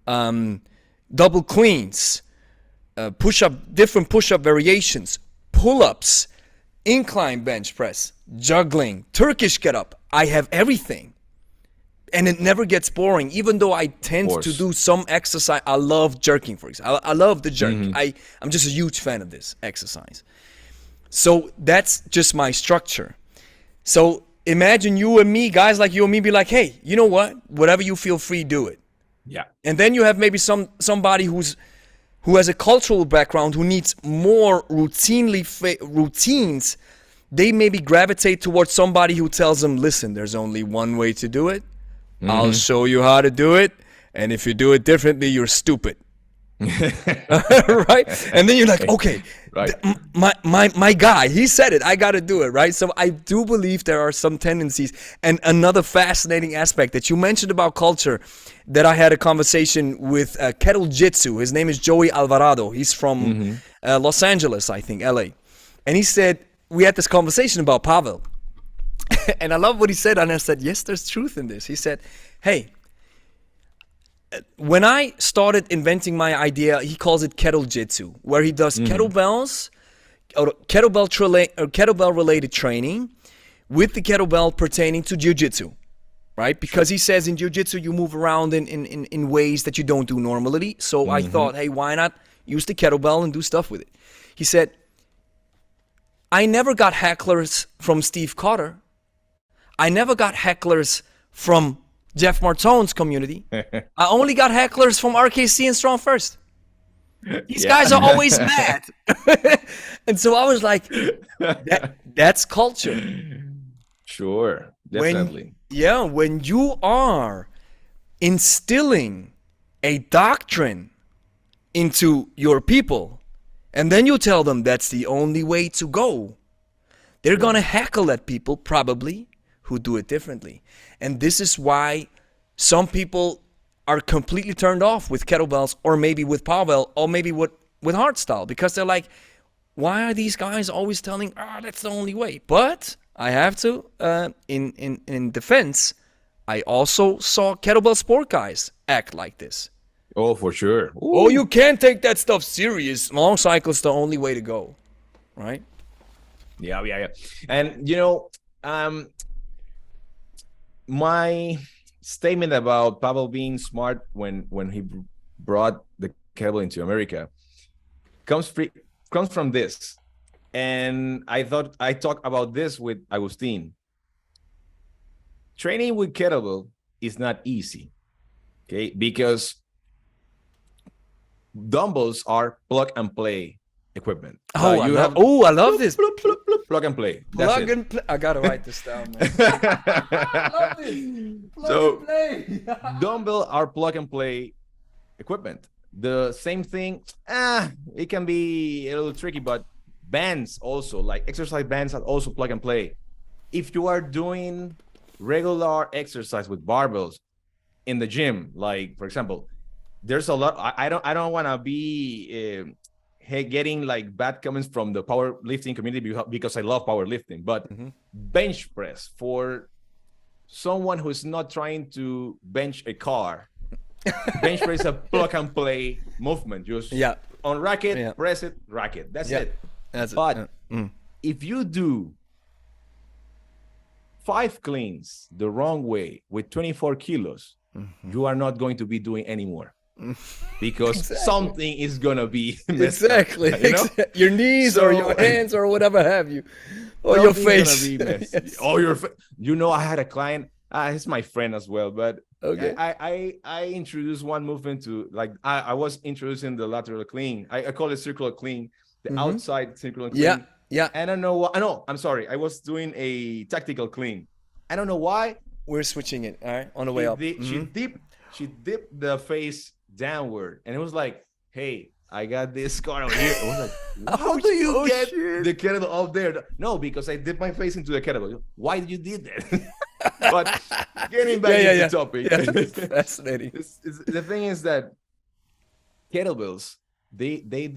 double cleans, different push-up variations, pull-ups, incline bench press, juggling, Turkish get-up. I have everything. And it never gets boring, even though I tend to do some exercise. I love jerking, for example. I love the jerk. I'm just a huge fan of this exercise. So that's just my structure. So imagine you and me, guys like you and me, be like, hey, you know what? Whatever you feel free, do it. Yeah. And then you have maybe somebody who's who has a cultural background, who needs more routines, they maybe gravitate towards somebody who tells them, listen, there's only one way to do it. I'll show you how to do it. And if you do it differently, you're stupid. Right? And then you're like, okay, right. My guy, he said it, I got to do it, right? So I do believe there are some tendencies. And another fascinating aspect that you mentioned about culture, that I had a conversation with Kettle Jitsu. His name is Joey Alvarado. He's from Los Angeles, I think, LA. And he said, we had this conversation about Pavel. And I love what he said. And I said, yes, there's truth in this. He said, hey, when I started inventing my idea, he calls it kettle jitsu, where he does kettlebells, or kettlebell related training with the kettlebell pertaining to jiu-jitsu, right? Because he says in jiu-jitsu, you move around in ways that you don't do normally. So I thought, hey, why not use the kettlebell and do stuff with it? He said, I never got hecklers from Steve Cotter. I never got hecklers from Jeff Martone's community. I only got hecklers from RKC and Strong First. These guys are always mad. And so I was like, that's culture. Sure, definitely. When you are instilling a doctrine into your people, and then you tell them that's the only way to go, they're going to heckle at people probably who do it differently. And this is why some people are completely turned off with kettlebells, or maybe with Pavel, or maybe with hardstyle, because they're like, why are these guys always telling, that's the only way? But I have to, in defense, I also saw kettlebell sport guys act like this. Oh, for sure. Ooh. Oh, you can't take that stuff serious. Long cycle's the only way to go, right? Yeah. And, my statement about Pavel being smart when he brought the kettlebell into America comes from this. And I talked about this with Agustin. Training with kettlebell is not easy, okay? Because dumbbells are plug and play equipment. I love this. Plug and play. Plug and play. I gotta write this down, man. I love this. Plug and play. Dumbbell are plug and play equipment. The same thing. It can be a little tricky, but bands also, like exercise bands, are also plug and play. If you are doing regular exercise with barbells in the gym, like for example, there's a lot. I don't want to be getting like bad comments from the powerlifting community because I love powerlifting, but bench press for someone who's not trying to bench a car, bench press is a plug and play movement. Just on racket, press it, racket. That's it. But if you do 5 cleans the wrong way with 24 kilos, you are not going to be doing anymore. Because something is gonna be messed up, your knees or your hands or whatever have you, or your face. Yes. Or your I had a client, he's my friend as well, but I introduced one movement to, like, I was introducing the lateral clean. I call it circular clean, the outside circular clean. I don't know what. I'm sorry, I was doing a tactical clean. I don't know why. We're switching it. All right, on the way up. She dipped the face downward, and it was like, hey, I got this scar over here. I was like, how do you get the kettlebell up there? No, because I dipped my face into the kettlebell. Why did you did that? But getting back to the topic, fascinating. The thing is that kettlebells, they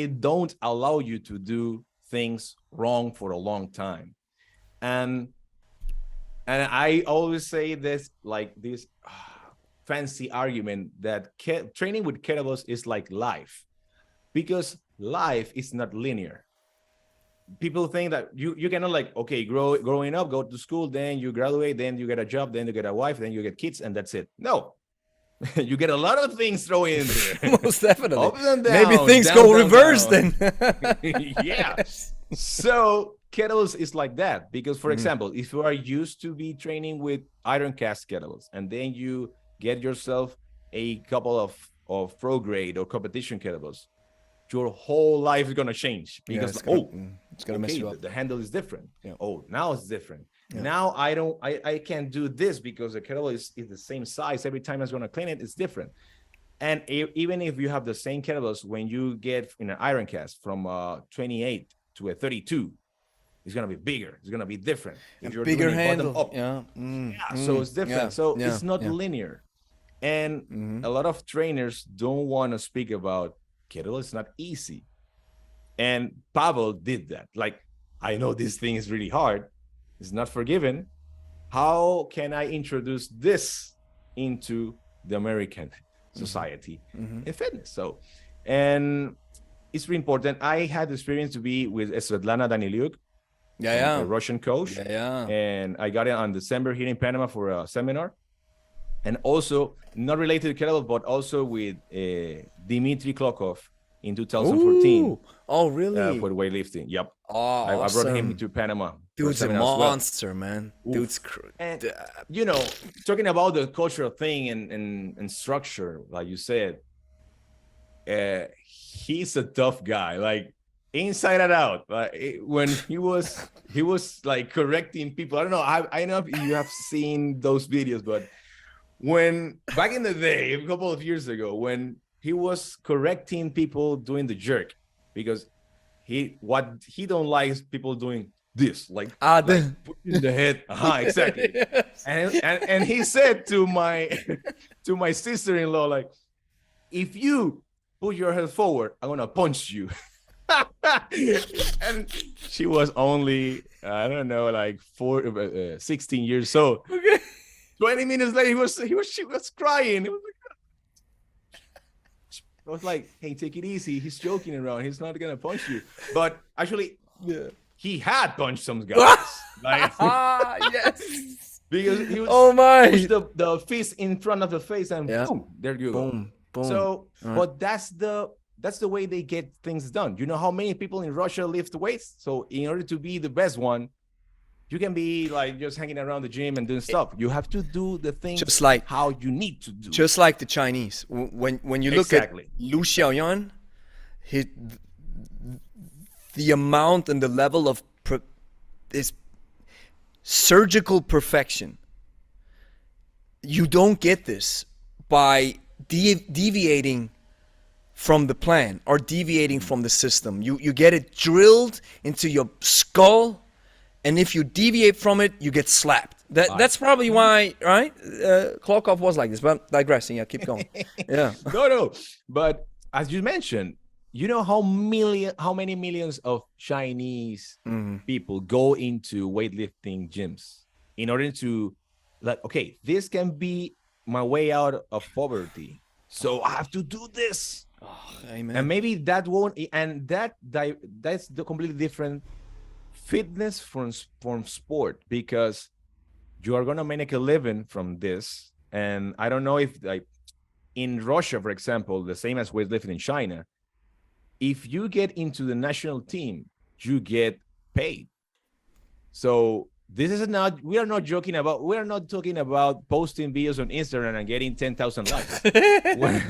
don't allow you to do things wrong for a long time. And I always say this, like this fancy argument that training with kettlebells is like life, because life is not linear. People think that you cannot, like, okay, growing up, go to school, then you graduate, then you get a job, then you get a wife, then you get kids, and that's it. No. You get a lot of things thrown in there. Most definitely. Ups and downs, maybe things go reverse then. Yeah. So kettlebells is like that, because for example, if you are used to be training with iron cast kettlebells, and then you get yourself a couple of of pro grade or competition kettlebells, your whole life is gonna change because it's gonna mess you up. The handle is different. Yeah. Oh, now it's different. Yeah. Now I can't do this because the kettlebell is the same size. Every time I was gonna clean it, it's different. And even if you have the same kettlebells, when you get in an iron cast from 28 to a 32, it's gonna be bigger. It's gonna be different. If you're bigger handle, up, so it's different. So it's not linear. And a lot of trainers don't want to speak about kettlebell. It's not easy. And Pavel did that. Like, I know this thing is really hard. It's not forgiven. How can I introduce this into the American society in fitness? So, and it's really important. I had the experience to be with Svetlana Daniliuk, a Russian coach. And I got it on December here in Panama for a seminar. And also, not related to kettlebell, but also with Dmitry Klokov in 2014. Ooh. Oh, really? For weightlifting. Yep. Oh, I awesome. brought him to Panama. Dude's a monster, man. Oof. Dude's and, you know, talking about the cultural thing and structure, like you said, he's a tough guy. Like, inside and out. When he was like correcting people. I don't know. I know if you have seen those videos, but when back in the day, a couple of years ago, when he was correcting people doing the jerk, because what he don't like is people doing this, like putting the head. Exactly. Yes. And he said to my sister-in-law, like, if you put your head forward, I'm gonna punch you. And she was only, I don't know, like 16 years old. Okay. 20 minutes later, she was crying. It was like, I was like, hey, take it easy. He's joking around. He's not gonna punch you. But actually, he had punched some guys. Like, yes. Because he was pushed the fist in front of the face, and boom, there you go. Boom. So, but that's the way they get things done. You know how many people in Russia lift weights? So in order to be the best one, you can be like just hanging around the gym and doing stuff. You have to do the things just like how you need to do. Just like the Chinese. When you look at Lu Xiaoyan, the amount and the level of is surgical perfection. You don't get this by deviating from the plan or deviating from the system. You get it drilled into your skull, and if you deviate from it, you get slapped. That's probably why, right? Klokov was like this, but digressing. Yeah, keep going. Yeah. No. But as you mentioned, you know how many millions of Chinese people go into weightlifting gyms in order to, like, okay, this can be my way out of poverty, so I have to do this. Oh, amen. And maybe that won't, and that's the completely different fitness from sport, because you are gonna make a living from this. And I don't know if, like, in Russia, for example, the same as weightlifting in China, if you get into the national team, you get paid. So this is not, we are not talking about posting videos on Instagram and getting 10,000 likes. We're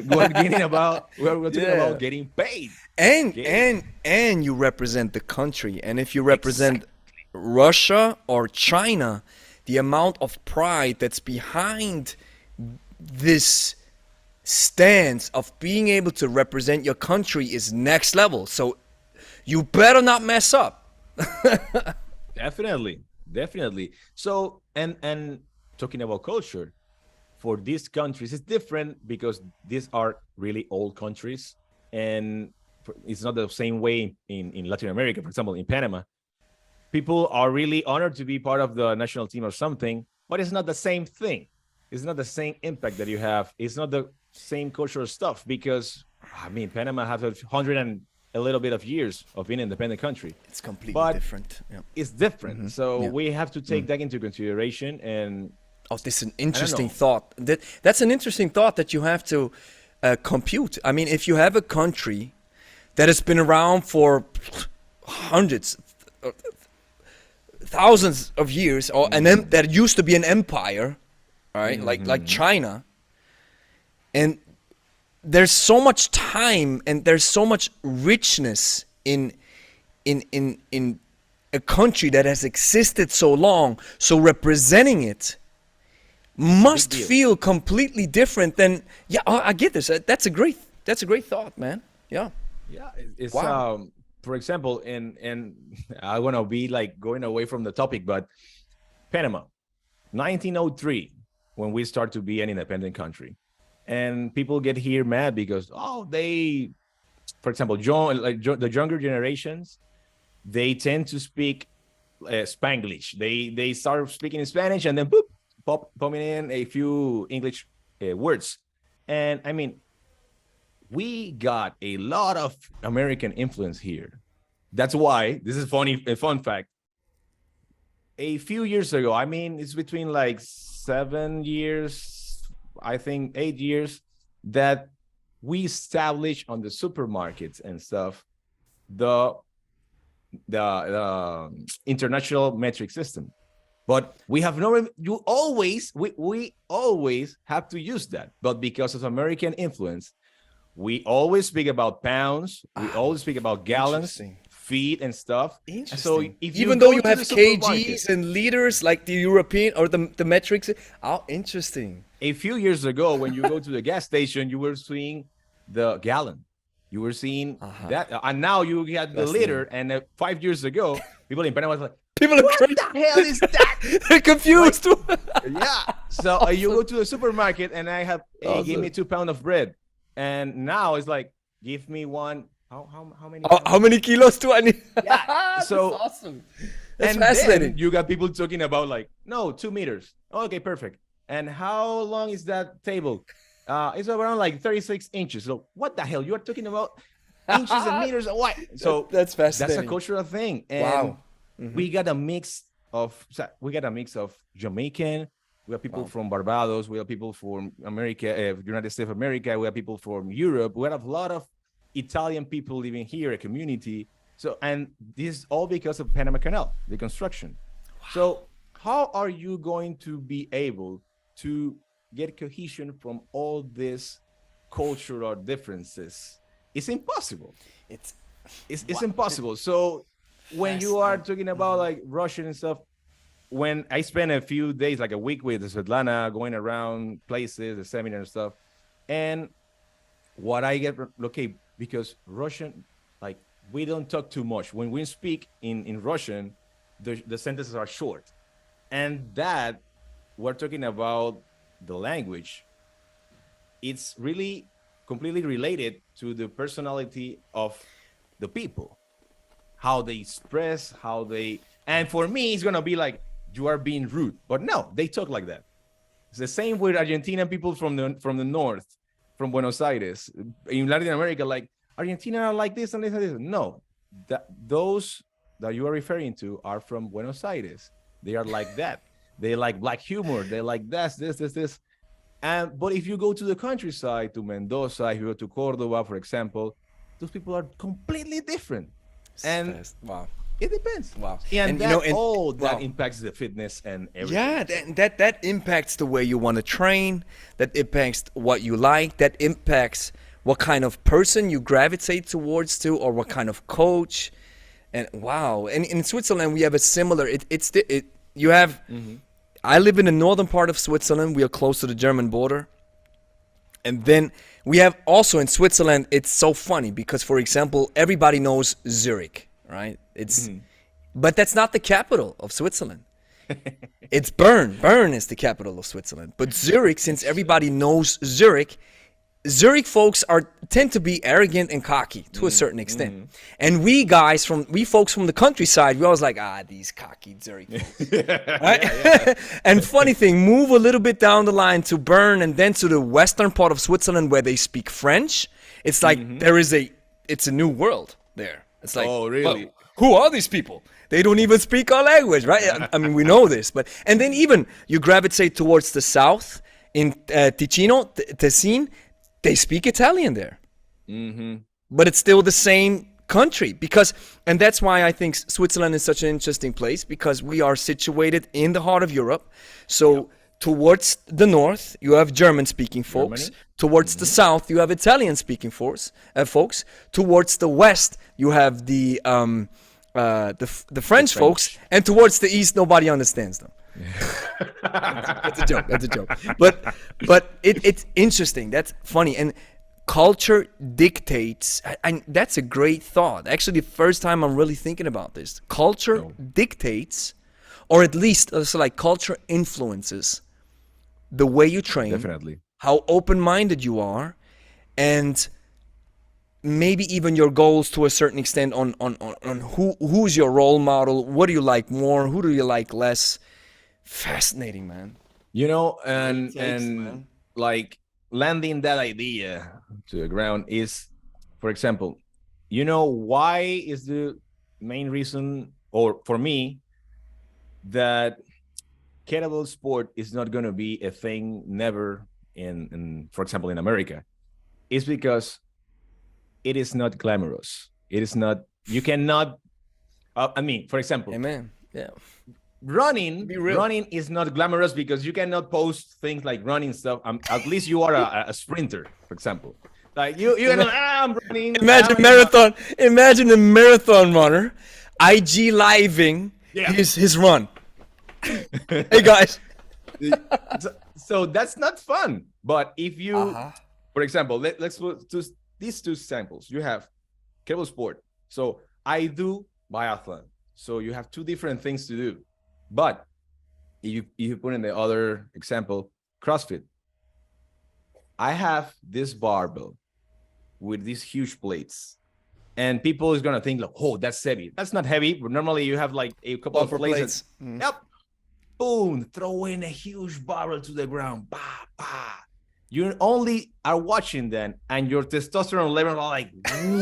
talking about getting paid. And you represent the country. And if you represent Russia or China, the amount of pride that's behind this stance of being able to represent your country is next level. So you better not mess up. Definitely. So, and talking about culture, for these countries, it's different because these are really old countries, and it's not the same way in Latin America. For example, in Panama, people are really honored to be part of the national team or something, but it's not the same thing. It's not the same impact that you have. It's not the same cultural stuff, because, I mean, Panama has 100 and a little bit of years of being an independent country. It's completely different. Yeah. It's different. So we have to take that into consideration. And this is an interesting thought. That's an interesting thought that you have to compute. I mean, if you have a country that has been around for hundreds, thousands of years, or that used to be an empire, all right, like China, and there's so much time and there's so much richness in a country that has existed so long. So representing it must feel completely different than, I get this. That's a great thought, man. Yeah. It's Wow. For example, and I want to be like going away from the topic, but Panama, 1903, when we start to be an independent country, and people get here mad because they, for example, the younger generations, they tend to speak Spanglish. They start speaking Spanish and then popping in a few English words. And I mean, we got a lot of American influence here. That's why, this is a fun fact. A few years ago, I mean, it's between like 7 years, I think 8 years, that we established on the supermarkets and stuff the international metric system. But we have we always have to use that. But because of American influence, we always speak about pounds, we always speak about gallons, feet and stuff. Interesting. So if you even though you have kgs and liters like the European or the metrics, interesting. A few years ago, when you go to the gas station, you were seeing the gallon. You were seeing that, and now you had the liter. And 5 years ago, people in Panama was like, what the hell is that? They're confused. Like, yeah. So you go to the supermarket, and I have give me 2 pounds of bread, and now it's like, give me one. How many? How many kilos do I need? Yeah. So that's awesome. That's and fascinating. Then you got people talking about like, no, 2 meters. Okay, perfect. And how long is that table? It's around like 36 inches. So what the hell? You are talking about inches and meters? What? So that's fascinating. That's a cultural thing. And wow. We got a mix of Jamaican. We have people from Barbados. We have people from America, United States of America. We have people from Europe. We have a lot of Italian people living here, a community. So, and this is all because of Panama Canal, the construction. Wow. So how are you going to be able to get cohesion from all these cultural differences? It's impossible. It's impossible. So when you are talking about like Russian and stuff, when I spent a few days, like a week with Svetlana, going around places, the seminar and stuff, and what I get, okay, because Russian, like, we don't talk too much. When we speak in Russian, the sentences are short. And that, we're talking about the language, it's really completely related to the personality of the people, how they express, and for me, it's gonna be like, you are being rude, but no, they talk like that. It's the same with Argentinian people from the north, from Buenos Aires, in Latin America, like Argentina are like this and this and this. No, those that you are referring to are from Buenos Aires. They are like that. They like black humor. They like this. But if you go to the countryside, to Mendoza, if you go to Cordoba, for example, those people are completely different. And wow. It depends. Wow. And that impacts the fitness and everything. Yeah, that impacts the way you want to train. That impacts what you like. That impacts what kind of person you gravitate towards to, or what kind of coach. And wow. And in Switzerland, we have a similar. You have. Mm-hmm. I live in the northern part of Switzerland. We are close to the German border. And then we have also in Switzerland. It's so funny because, for example, everybody knows Zurich. Right? But that's not the capital of Switzerland. It's Bern. Bern is the capital of Switzerland. But Zurich, since everybody knows Zurich folks tend to be arrogant and cocky to a certain extent. And we folks from the countryside, we always like, these cocky Zurich folks. Right? And funny thing, move a little bit down the line to Bern and then to the western part of Switzerland where they speak French. It's like it's a new world there. It's like, oh, really? Well, who are these people? They don't even speak our language, right? I mean, we know this, and then even you gravitate towards the south in Ticino, Tessin, they speak Italian there. But it's still the same country and that's why I think Switzerland is such an interesting place, because we are situated in the heart of Europe. So towards the north, you have German-speaking folks. Germany. Towards the south, you have Italian-speaking folks. Towards the west, you have the French folks, and towards the east, nobody understands them. That's a joke. That's a joke. But it's interesting. That's funny. And culture dictates, and that's a great thought. Actually, the first time I'm really thinking about this. Culture dictates, or at least like culture influences the way you train. Definitely. How open-minded you are, and maybe even your goals to a certain extent on who's your role model, what do you like more, who do you like less. Fascinating, man. You know, and man. like landing that idea to the ground is, for example, you know, why is the main reason, or for me, that kettlebell sport is not going to be a thing never in, for example, in America, is because it is not glamorous. It is not, you cannot, I mean, for example, Amen. Yeah. running is not glamorous because you cannot post things like running stuff. At least you are a sprinter, for example. Like you know, I'm running. Imagine a marathon runner, IG living his run. Hey guys. So that's not fun. But if you, for example, let's put these two samples. You have kettlebell sport. So I do biathlon. So you have two different things to do. But if you put in the other example, CrossFit, I have this barbell with these huge plates, and people is gonna think like, oh, that's heavy. That's not heavy, but normally you have like a couple of plates. Yep, boom, throw in a huge barbell to the ground. Bah, bah. You only are watching then, and your testosterone levels are like,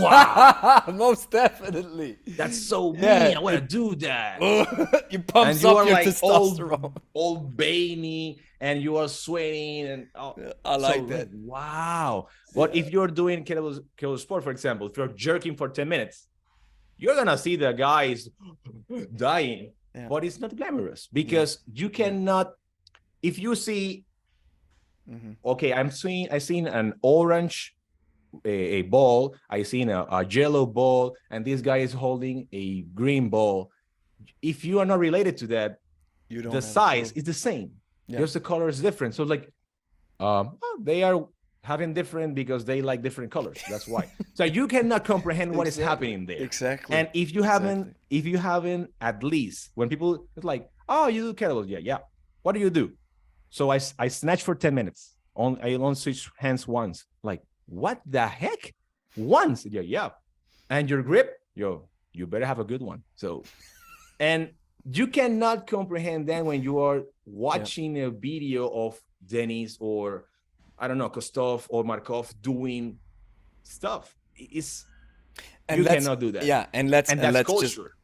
wow. Most definitely. That's so me. I want to do that. You pump up your like testosterone. All veiny, and you are sweating, and I like that. Wow. But if you're doing kettlebell sport, for example, if you're jerking for 10 minutes, you're gonna see the guys dying. Yeah. But it's not glamorous because you cannot. If you see. Okay, I seen an orange a ball, I seen a yellow ball, and this guy is holding a green ball. If you are not related to that, the size is the same. Just the color is different. So like, they are having different because they like different colors. That's why. So you cannot comprehend what is happening there. Exactly. And if you haven't at least when people it's like, oh, you do kettlebells, yeah. What do you do? So I snatch for 10 minutes. I only switch hands once. Like, what the heck? Once? Yeah. And your grip? You better have a good one. So, and you cannot comprehend then when you are watching a video of Dennis or, I don't know, Kostov or Markov doing stuff. You cannot do that. Yeah, and that's culture.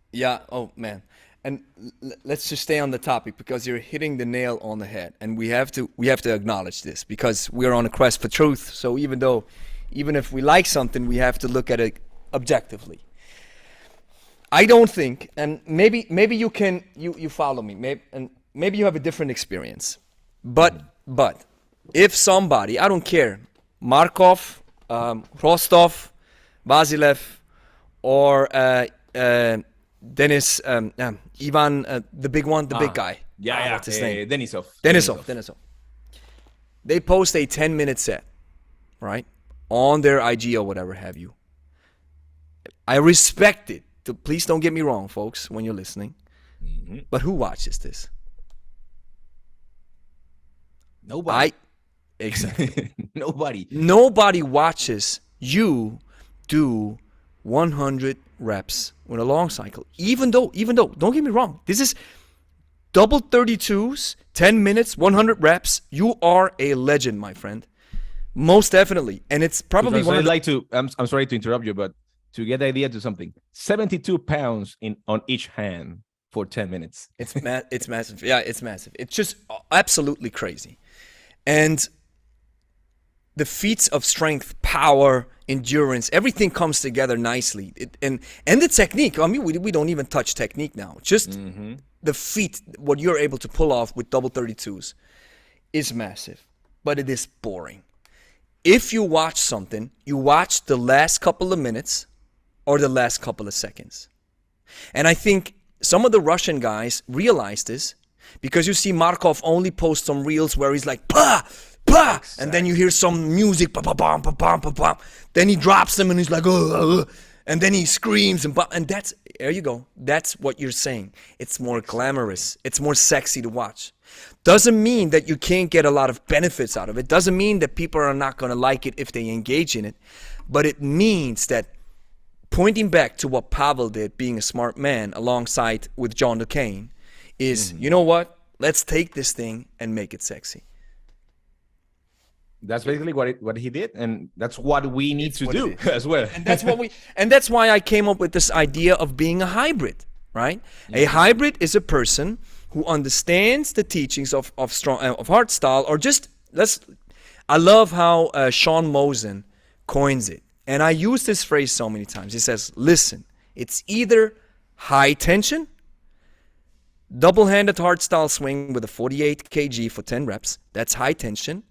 Oh, man. And let's just stay on the topic because you're hitting the nail on the head, and we have to acknowledge this because we're on a quest for truth. So even if we like something, we have to look at it objectively. I don't think, and maybe you can you follow me, maybe you have a different experience, but if somebody, I don't care, Markov, Rostov, Vasilev, or Dennis, Ivan, the big one, the big guy. What's his name? Denisov. They post a 10-minute set, right? On their IG or whatever have you. I respect it. Please don't get me wrong, folks, when you're listening. Mm-hmm. But who watches this? Nobody. Exactly. Nobody. Nobody watches you do 100 reps with a long cycle. Even though, don't get me wrong, this is double 32s, 10 minutes, 100 reps. You are a legend, my friend. Most definitely. And it's probably I'm sorry to interrupt you, but to get the idea to something, 72 pounds on each hand for 10 minutes. It's massive. Yeah, it's massive. It's just absolutely crazy. And the feats of strength, power, endurance, everything comes together nicely. And the technique, I mean, we don't even touch technique now. Just the feat, what you're able to pull off with double 32s. is massive, but it is boring. If you watch something, you watch the last couple of minutes or the last couple of seconds. And I think some of the Russian guys realize this, because you see Markov only post some reels where he's like, "Pah! Pah!" Exactly. And then you hear some music, pa pa pam pa pam pa pam. Then he drops them and he's like, and then he screams and that's, there you go. That's what you're saying. It's more glamorous. It's more sexy to watch. Doesn't mean that you can't get a lot of benefits out of it. Doesn't mean that people are not going to like it if they engage in it. But it means that, pointing back to what Pavel did, being a smart man alongside with John DeCane, is, you know what? Let's take this thing and make it sexy. That's basically what he did, and that's what we need to do as well. And that's why I came up with this idea of being a hybrid, right? A hybrid is a person who understands the teachings of hardstyle, or just I love how Sean Mosen coins it, and I use this phrase so many times. He says, "Listen, it's either high tension, double-handed hardstyle swing with a 48 kg for 10 reps, that's high tension,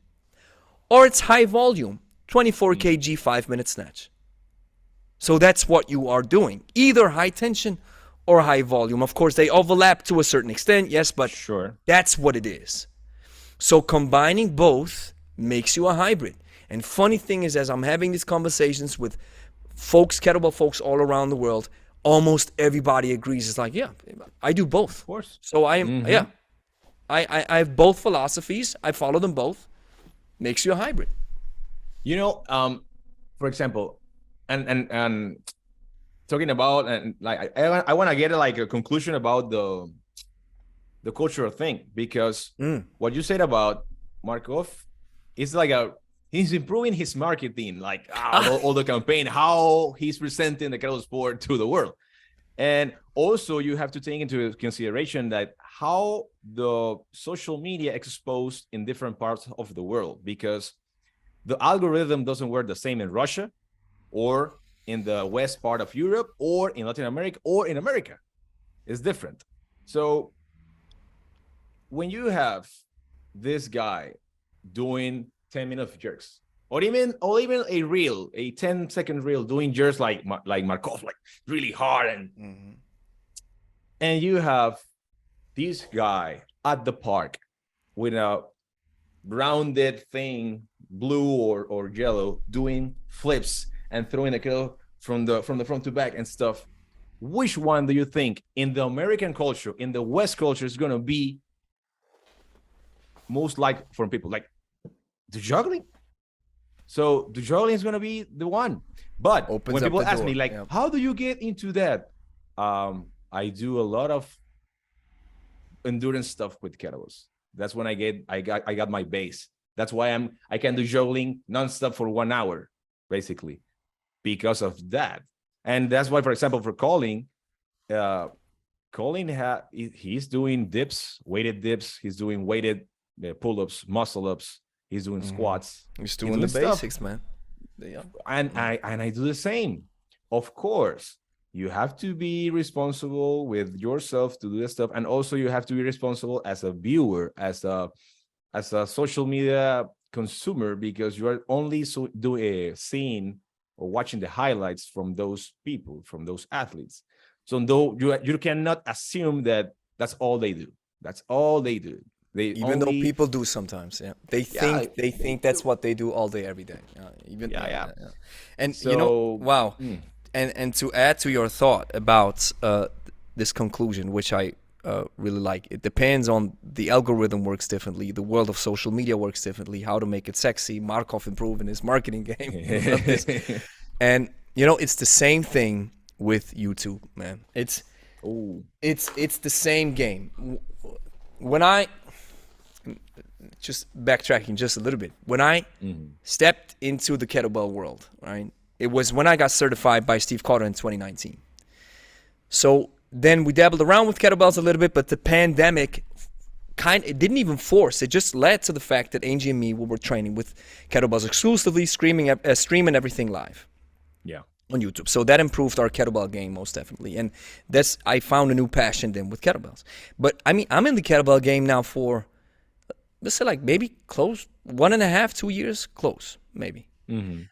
or it's high volume, 24 kg 5-minute snatch." So that's what you are doing, either high tension or high volume. Of course, they overlap to a certain extent, yes, but sure, that's what it is. So combining both makes you a hybrid. And funny thing is, as I'm having these conversations with folks, kettlebell folks all around the world, almost everybody agrees. It's like, yeah, I do both. Of course. So I am, I have both philosophies. I follow them both. Makes you a hybrid. You know, for example, and talking about, and like I want to get like a conclusion about the cultural thing, because what you said about Markov is like he's improving his marketing, like all the campaign, how he's presenting the kettlebell sport to the world. And also you have to take into consideration that how the social media exposed in different parts of the world, because the algorithm doesn't work the same in Russia or in the west part of Europe or in Latin America or in America. It's different. So when you have this guy doing 10-minute jerks, or even a reel, a 10-second reel doing jerks like Markov, like really hard, and you have this guy at the park with a rounded thing, blue or yellow, doing flips and throwing the kettle from the front to back and stuff. Which one do you think in the American culture, in the West culture, is gonna be most like from people? Like the juggling? So the juggling is gonna be the one. But when people ask me, like, how do you get into that? I do a lot of endurance stuff with kettlebells. That's when I got my base. That's why I can do juggling nonstop for 1 hour, basically, because of that. And that's why, for example, for Colin, he's doing dips, weighted dips. He's doing weighted pull-ups, muscle-ups. He's doing squats. He's doing the basics, man. Yeah. And I do the same. Of course, you have to be responsible with yourself to do this stuff, and also you have to be responsible as a viewer, as a social media consumer, because you are only seeing or watching the highlights from those people, from those athletes. So though you cannot assume that that's all they do. That's all they do. Though people do sometimes, they think that's what they do all day, every day. And so, you know, wow. And to add to your thought about this conclusion, which I really like, it depends on the algorithm works differently, the world of social media works differently, how to make it sexy. Markov improving his marketing game. And you know, it's the same thing with YouTube, man. It's the same game. When I just backtracking just a little bit, when I stepped into the kettlebell world, right? It was when I got certified by Steve Carter in 2019. So then we dabbled around with kettlebells a little bit, but the pandemic it didn't even force. It just led to the fact that Angie and me were training with kettlebells exclusively, streaming everything live. Yeah. On YouTube. So that improved our kettlebell game most definitely. And I found a new passion then with kettlebells. But I mean, I'm in the kettlebell game now for let's say like maybe close 1.5, 2 years, close maybe.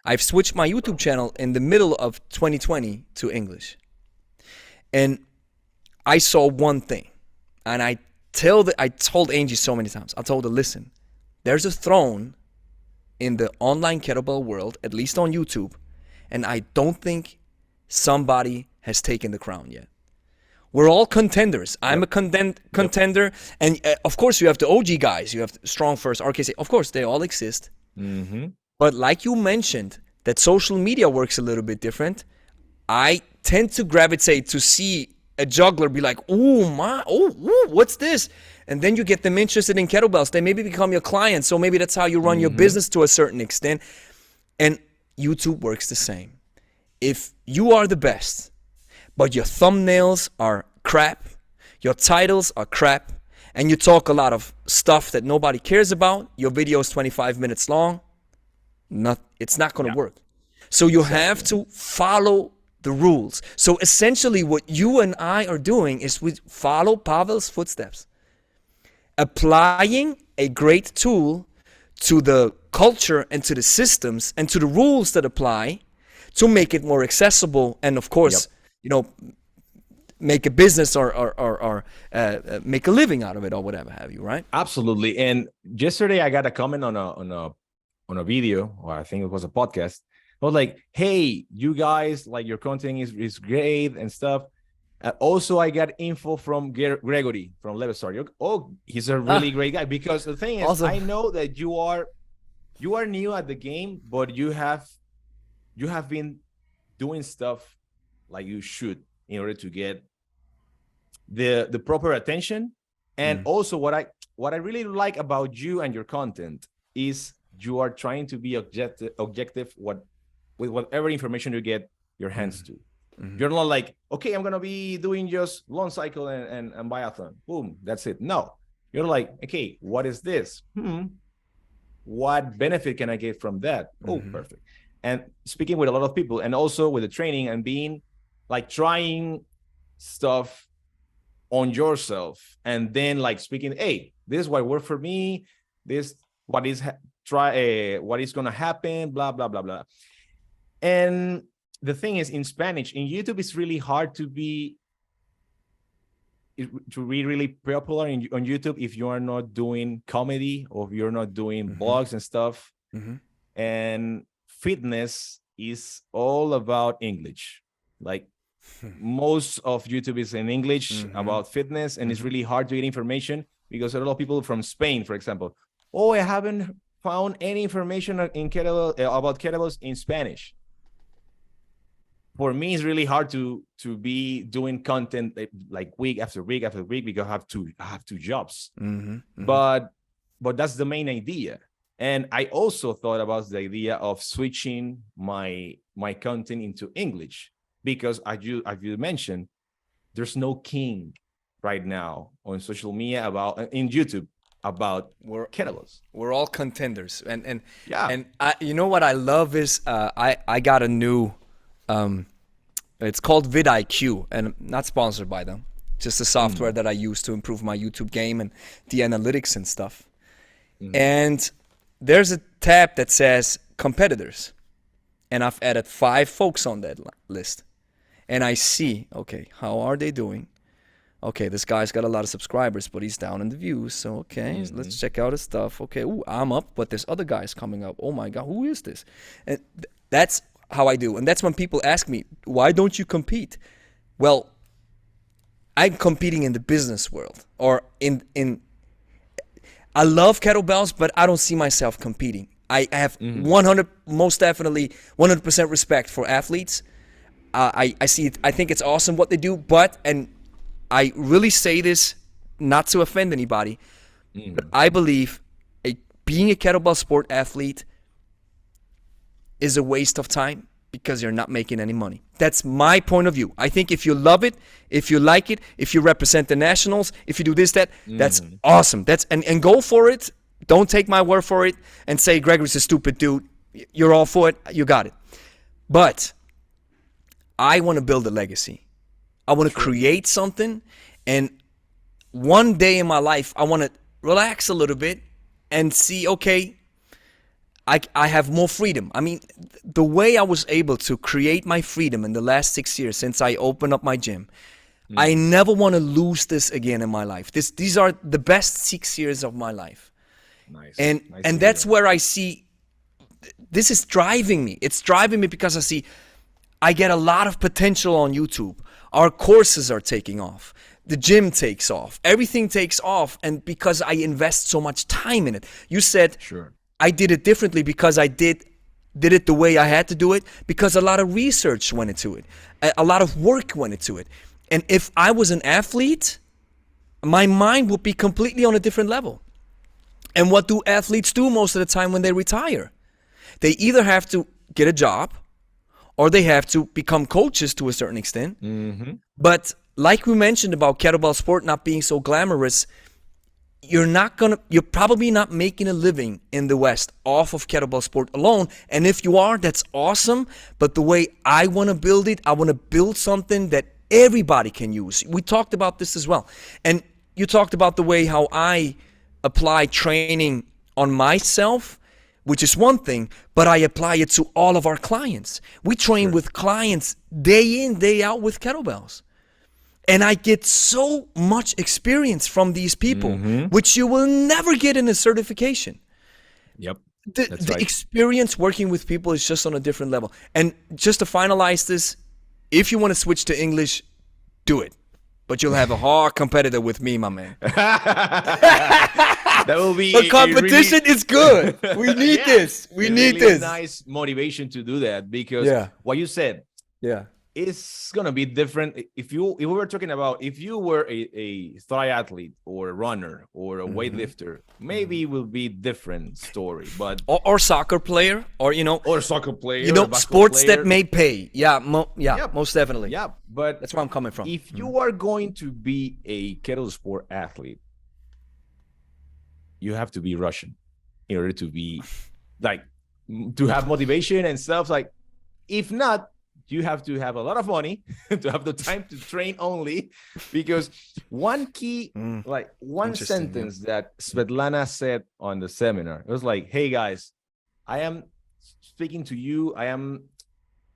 I've switched my YouTube channel in the middle of 2020 to English. And I saw one thing, and I told Angie so many times. I told her, listen, there's a throne in the online kettlebell world, at least on YouTube, and I don't think somebody has taken the crown yet. We're all contenders. I'm a contender, and of course you have the OG guys. You have Strong First, RKC. Of course, they all exist. But like you mentioned, that social media works a little bit different. I tend to gravitate to see a juggler be like, ooh, what's this? And then you get them interested in kettlebells. They maybe become your client. So maybe that's how you run your business to a certain extent. And YouTube works the same. If you are the best, but your thumbnails are crap, your titles are crap, and you talk a lot of stuff that nobody cares about, your video is 25 minutes long, it's not going to work. So you have to follow the rules. So essentially what you and I are doing is we follow Pavel's footsteps, applying a great tool to the culture and to the systems and to the rules that apply to make it more accessible and, of course, make a business or make a living out of it or whatever have you, right? Absolutely. And yesterday I got a comment on a video, or I think it was a podcast. I was like, hey, you guys, like your content is great and stuff. Also, I got info from Gregory from Level Start. Oh, he's a really great guy. Because the thing is, awesome. I know that you are new at the game, but you have been doing stuff like you should in order to get the proper attention. And also what I really like about you and your content is you are trying to be objective with whatever information you get your hands to. You're not like, okay, I'm gonna be doing just long cycle and biathlon. Boom, that's it. No, you're like, okay, what is this? What benefit can I get from that? Oh, perfect. And speaking with a lot of people, and also with the training and being like trying stuff on yourself, and then like speaking, hey, this is what worked for me. This what is what is gonna happen. Blah blah blah blah. And the thing is, in Spanish, in YouTube, it's really hard to be really popular on YouTube if you are not doing comedy or if you're not doing blogs and stuff. And fitness is all about English. Like most of YouTube is in English about fitness, and it's really hard to get information because a lot of people from Spain, for example, I haven't found any information about kettlebells in Spanish. For me, it's really hard to be doing content like week after week after week because I have two jobs. But that's the main idea. And I also thought about the idea of switching my content into English because, as you mentioned, there's no king right now on social media in YouTube about kettlebells. We're all contenders, and you know what I love is I got a new. It's called vidIQ, and not sponsored by them. Just a software that I use to improve my YouTube game and the analytics and stuff. And there's a tab that says competitors, and I've added 5 folks on that list. And I see, okay, how are they doing? Okay, this guy's got a lot of subscribers, but he's down in the views. So, okay, let's check out his stuff. Okay, I'm up, but there's other guys coming up. Oh my God, who is this? And that's how I do. And that's when people ask me, why don't you compete? Well, I'm competing in the business world, or I love kettlebells, but I don't see myself competing. I have 100% respect for athletes. I see it, I think it's awesome what they do, but I really say this not to offend anybody, but I believe being a kettlebell sport athlete is a waste of time because you're not making any money. That's my point of view. I think if you love it, if you like it, if you represent the nationals, if you do this, that's awesome. And go for it. Don't take my word for it and say Gregory's a stupid dude. You're all for it. You got it. But I want to build a legacy. I want to create something, and one day in my life, I want to relax a little bit and see, okay, I have more freedom. I mean, the way I was able to create my freedom in the last 6 years since I opened up my gym, I never want to lose this again in my life. These are the best 6 years of my life. Nice. And that's where I see, this is driving me. It's driving me because I see I get a lot of potential on YouTube. Our courses are taking off. The gym takes off. Everything takes off. And because I invest so much time in it. You said, sure, I did it differently because I did it the way I had to do it, because a lot of research went into it. A lot of work went into it. And if I was an athlete, my mind would be completely on a different level. And what do athletes do most of the time when they retire? They either have to get a job or they have to become coaches to a certain extent. But like we mentioned about kettlebell sport not being so glamorous, you're probably not making a living in the West off of kettlebell sport alone. And if you are, that's awesome. But the way I want to build it, I want to build something that everybody can use. We talked about this as well. And you talked about the way how I apply training on myself, which is one thing, but I apply it to all of our clients. We train with clients day in, day out with kettlebells. And I get so much experience from these people, which you will never get in a certification. Yep. The experience working with people is just on a different level. And just to finalize this, if you want to switch to English, do it. But you'll have a hard competitor with me, my man. That will be the competition is good. We need this. We need really this. Nice motivation to do that, because what you said, it's gonna be different. If we were talking about, if you were a triathlete or a runner or a weightlifter, maybe it will be different story. But or soccer player, or or soccer player, sports that may pay. Most definitely. Yeah, but that's where I'm coming from. If you are going to be a kettle sport athlete, you have to be Russian in order to be to have motivation and stuff. Like, if not, you have to have a lot of money to have the time to train only, because one key, one sentence that Svetlana said on the seminar, it was like, hey guys, I am speaking to you. I am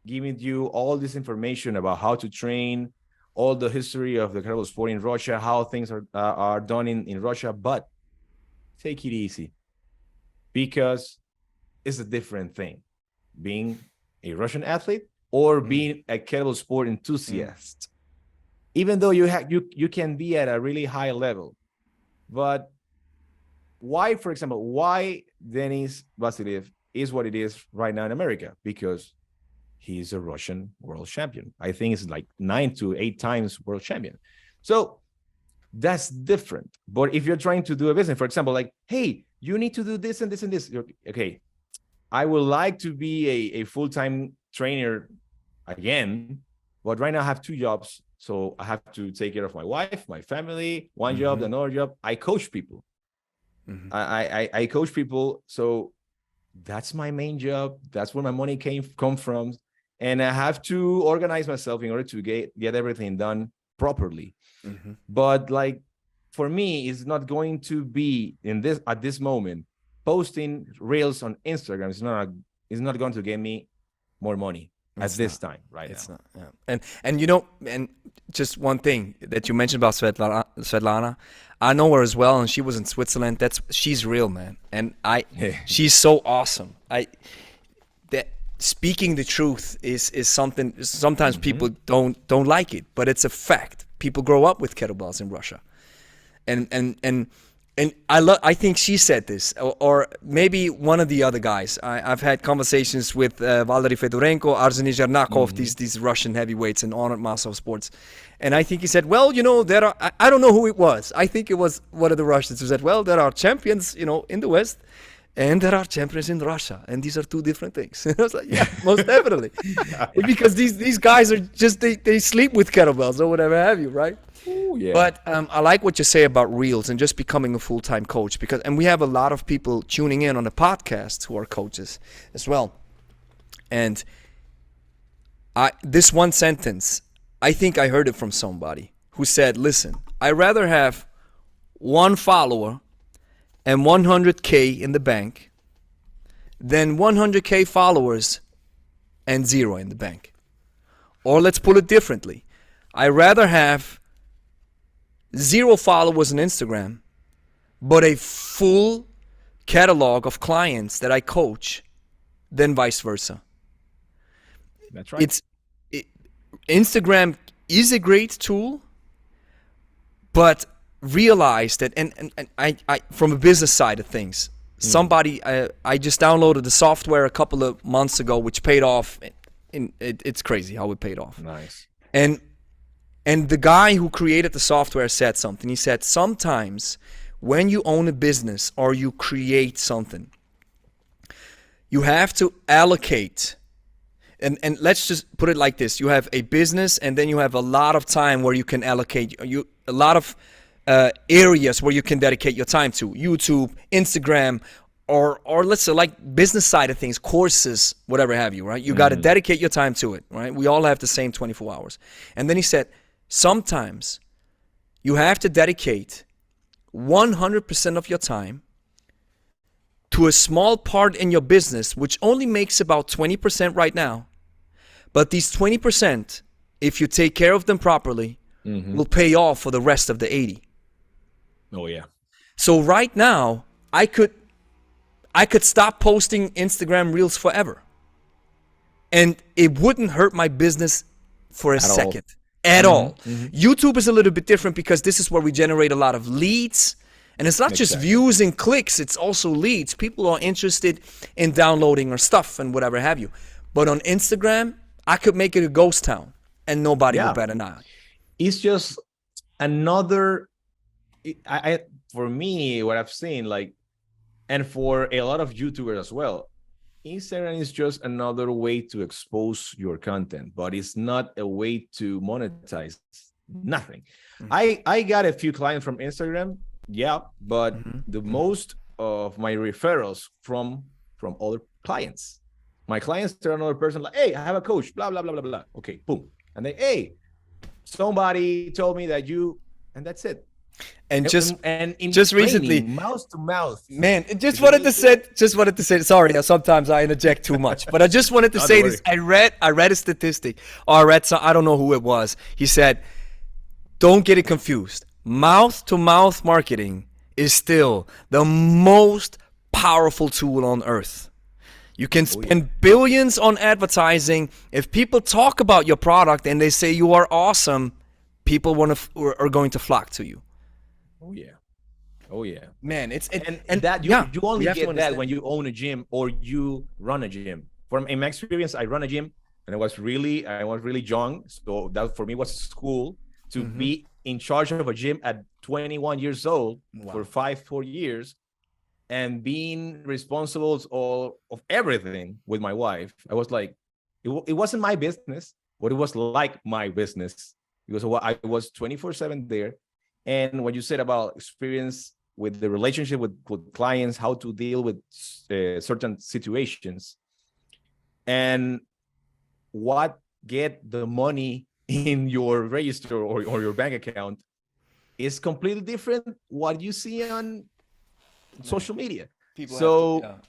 giving you all this information about how to train, all the history of the kettlebell sport in Russia, how things are done in Russia, but take it easy, because it's a different thing being a Russian athlete or being a kettlebell sport enthusiast. Even though you can be at a really high level, but for example, why Denis Vasiliev is what it is right now in America? Because he's a Russian world champion. I think it's like 9 to 8 times world champion. So that's different. But if you're trying to do a business, for example, like, hey, you need to do this and this and this. Okay, I would like to be a full-time trainer again, but right now I have 2 jobs. So I have to take care of my wife, my family, one job, another job. I coach people. I coach people. So that's my main job. That's where my money come from. And I have to organize myself in order to get everything done properly. But like, for me, it's not going to be at this moment. Posting reels on Instagram is not going to get me more money at this time right now. Not, and just one thing that you mentioned about Svetlana, I know her as well, and she was in Switzerland. She's real, man, and she's so awesome. That speaking the truth is something. Sometimes people don't like it, but it's a fact. People grow up with kettlebells in Russia, and I think she said this, or maybe one of the other guys. I've had conversations with Valery Fedorenko, Arseniy Zhernakov, these Russian heavyweights in honored master of sports, and I think he said, well, there are. I don't know who it was. I think it was one of the Russians who said, well, there are champions, in the West, and there are champions in Russia, and these are 2 different things. I was like, yeah, most definitely, because these guys are just they sleep with kettlebells or whatever have you, right? Ooh, yeah. But I like what you say about reels and just becoming a full-time coach, and we have a lot of people tuning in on the podcast who are coaches as well. And this one sentence, I think I heard it from somebody who said, listen, I'd rather have 1 follower and 100K in the bank than 100K followers and 0 in the bank. Or let's put it differently. I'd rather have 0 followers on Instagram, but a full catalog of clients that I coach than vice versa. That's right. Instagram is a great tool, but realize that, and I from a business side of things, somebody, I just downloaded the software a couple of months ago, which paid off. It's crazy how it paid off. Nice. And the guy who created the software said something. He said, sometimes when you own a business or you create something, you have to allocate. And let's just put it like this. You have a business, and then you have a lot of time where you can allocate. A lot of areas where you can dedicate your time to. YouTube, Instagram, or let's say like business side of things, courses, whatever have you, right? You got to dedicate your time to it, right? We all have the same 24 hours. And then he said, sometimes you have to dedicate 100% of your time to a small part in your business, which only makes about 20% right now. But these 20%, if you take care of them properly, will pay off for the rest of the 80. Oh yeah. So right now, I could stop posting Instagram Reels forever, and it wouldn't hurt my business for a second at all. YouTube is a little bit different because this is where we generate a lot of leads. And it's not just views and clicks, it's also leads. People are interested in downloading our stuff and whatever have you. But on Instagram, I could make it a ghost town and nobody would bat an eye. It's just another, for me, what I've seen, like, and for a lot of YouTubers as well, Instagram is just another way to expose your content, but it's not a way to monetize nothing. I got a few clients from Instagram. Yeah, but the most of my referrals from other clients. My clients tell another person like, hey, I have a coach, blah, blah, blah, blah, blah. Okay, boom. And they, hey, somebody told me that you, and that's it. And just training, recently, mouth to mouth. Man, wanted to say, sorry, sometimes I interject too much, but I just wanted to say this. I read a statistic, or I don't know who it was. He said, don't get it confused. Mouth-to-mouth marketing is still the most powerful tool on earth. You can spend billions on advertising. If people talk about your product and they say you are awesome, people are going to flock to you. Oh yeah. Man, and that you only get that when you own a gym or you run a gym. From in my experience, I run a gym, and I was really young, so that for me was school to be in charge of a gym at 21 years old for 4 years, and being responsible of everything with my wife. I was like, it wasn't my business, but it was like my business because I was 24/7 there. And what you said about experience with the relationship with clients, how to deal with certain situations, and what get the money in your register or your bank account is completely different what you see on social media. People have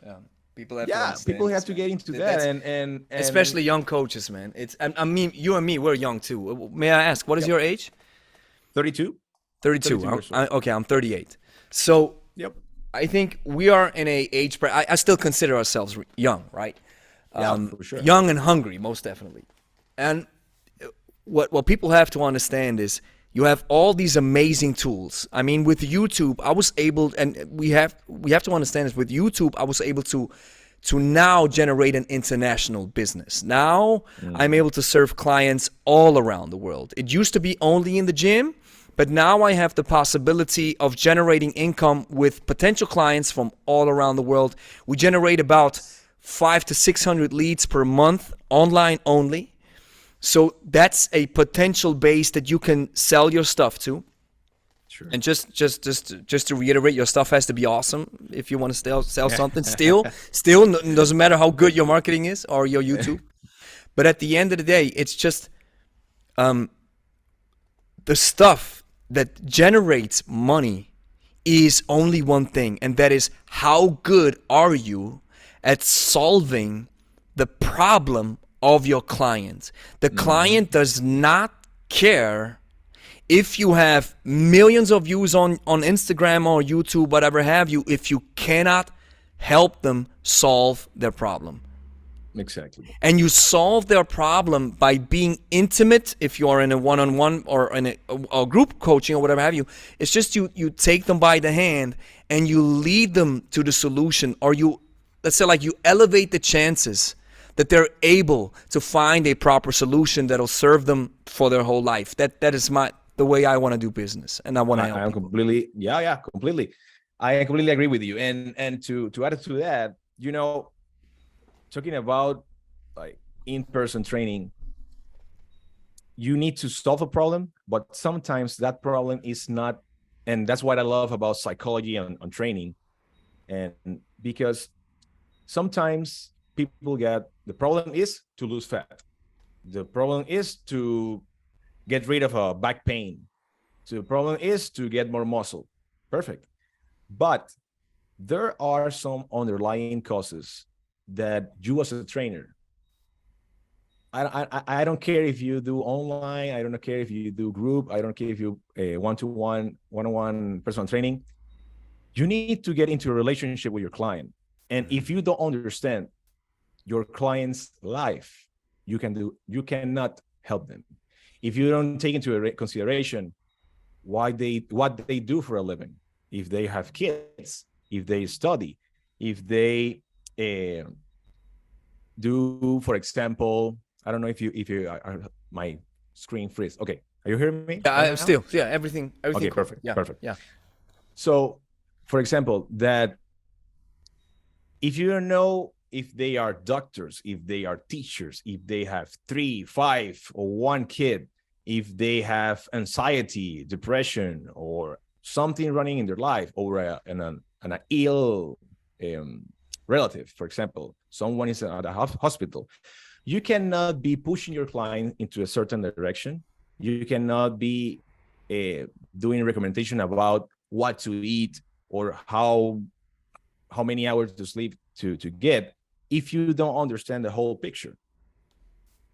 to get into that, and especially young coaches, man. I mean, you and me, we're young too. May I ask, what is your age? 32. 32. I'm 38. So I think we are in a age. I still consider ourselves young, right? For sure. Young and hungry, most definitely. And what people have to understand is you have all these amazing tools. I mean, with YouTube, I was able, and we have to understand is with YouTube, I was able to now generate an international business. Now I'm able to serve clients all around the world. It used to be only in the gym, but now I have the possibility of generating income with potential clients from all around the world. We generate about 500 to 600 leads per month, online only. So that's a potential base that you can sell your stuff to. Sure. And just to reiterate, your stuff has to be awesome if you want to sell something. Still, doesn't matter how good your marketing is or your YouTube. But at the end of the day, it's just the stuff that generates money is only one thing, and that is, how good are you at solving the problem of your client? The client does not care if you have millions of views on Instagram or YouTube, whatever have you, if you cannot help them solve their problem. Exactly. And you solve their problem by being intimate. If you are in a one-on-one or in a group coaching or whatever have you, it's just you take them by the hand and you lead them to the solution, or you, let's say, like, you elevate the chances that they're able to find a proper solution that'll serve them for their whole life. That is the way I want to do business, and I want to help people. Completely, completely. I completely agree with you. And to add to that, talking about like in-person training, you need to solve a problem, but sometimes that problem is not, and that's what I love about psychology on training. And because sometimes people the problem is to lose fat. The problem is to get rid of a back pain. The problem is to get more muscle. Perfect. But there are some underlying causes that you as a trainer, I don't care if you do online, I don't care if you do group, I don't care if you one-on-one personal training, you need to get into a relationship with your client. And if you don't understand your client's life, you cannot help them. If you don't take into consideration what they do for a living, if they have kids, if they study, if they do, for example, I don't know if you are my screen freeze. Okay, are you hearing me? Yeah, everything. Okay, perfect. Yeah, perfect. Yeah. So, for example, that if you don't know if they are doctors, if they are teachers, if they have 3, 5, or 1 kid, if they have anxiety, depression, or something running in their life, or an ill relative, for example, someone is at a hospital, you cannot be pushing your client into a certain direction. You cannot be doing recommendation about what to eat or how many hours to sleep to get if you don't understand the whole picture.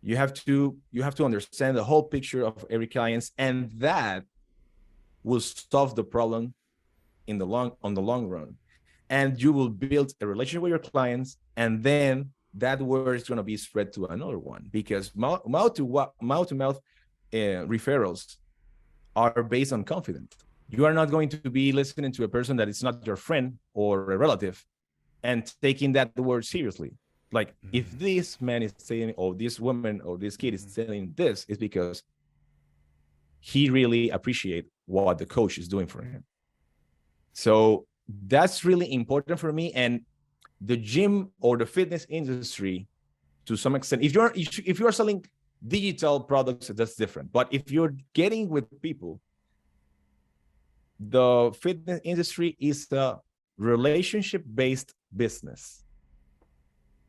You have to understand the whole picture of every client, and that will solve the problem on the long run. And you will build a relationship with your clients, and then that word is going to be spread to another one, because mouth to mouth referrals are based on confidence. You are not going to be listening to a person that is not your friend or a relative and taking that word seriously. Like, if this man is saying, or this woman or this kid is saying this, is because he really appreciates what the coach is doing for him. So that's really important for me. And the gym or the fitness industry, to some extent, if you are selling digital products, that's different. But if you're getting with people, the fitness industry is a relationship-based business.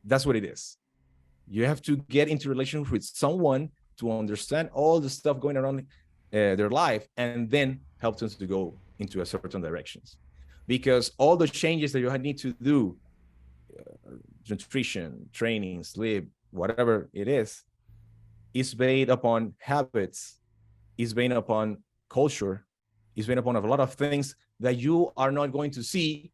That's what it is. You have to get into relationship with someone to understand all the stuff going around their life, and then help them to go into a certain directions. Because all the changes that you need to do, nutrition, training, sleep, whatever it is based upon habits, is based upon culture, is based upon a lot of things that you are not going to see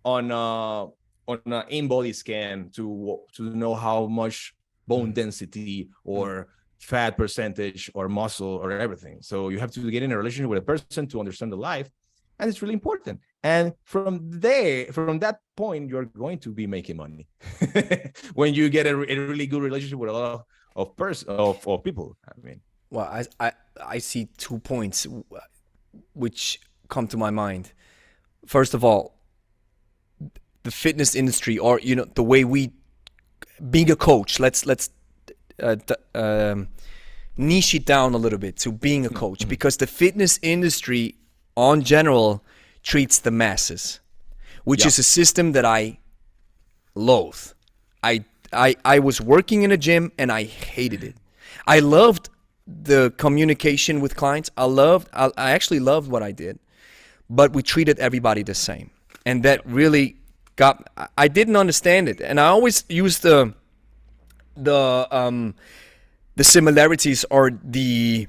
on an in-body scan to know how much bone density or fat percentage or muscle or everything. So you have to get in a relationship with a person to understand the life, and it's really important. And from that point, you're going to be making money when you get a really good relationship with a lot of people. I mean, well, I see 2 points which come to my mind. First of all, the fitness industry, or the way we, being a coach, let's niche it down a little bit to being a coach, because the fitness industry on general treats the masses, which is a system that I loathe. I was working in a gym and I hated it. I loved the communication with clients. I actually loved what I did. but we treated everybody the same. And that really I didn't understand it. And I always use the similarities or the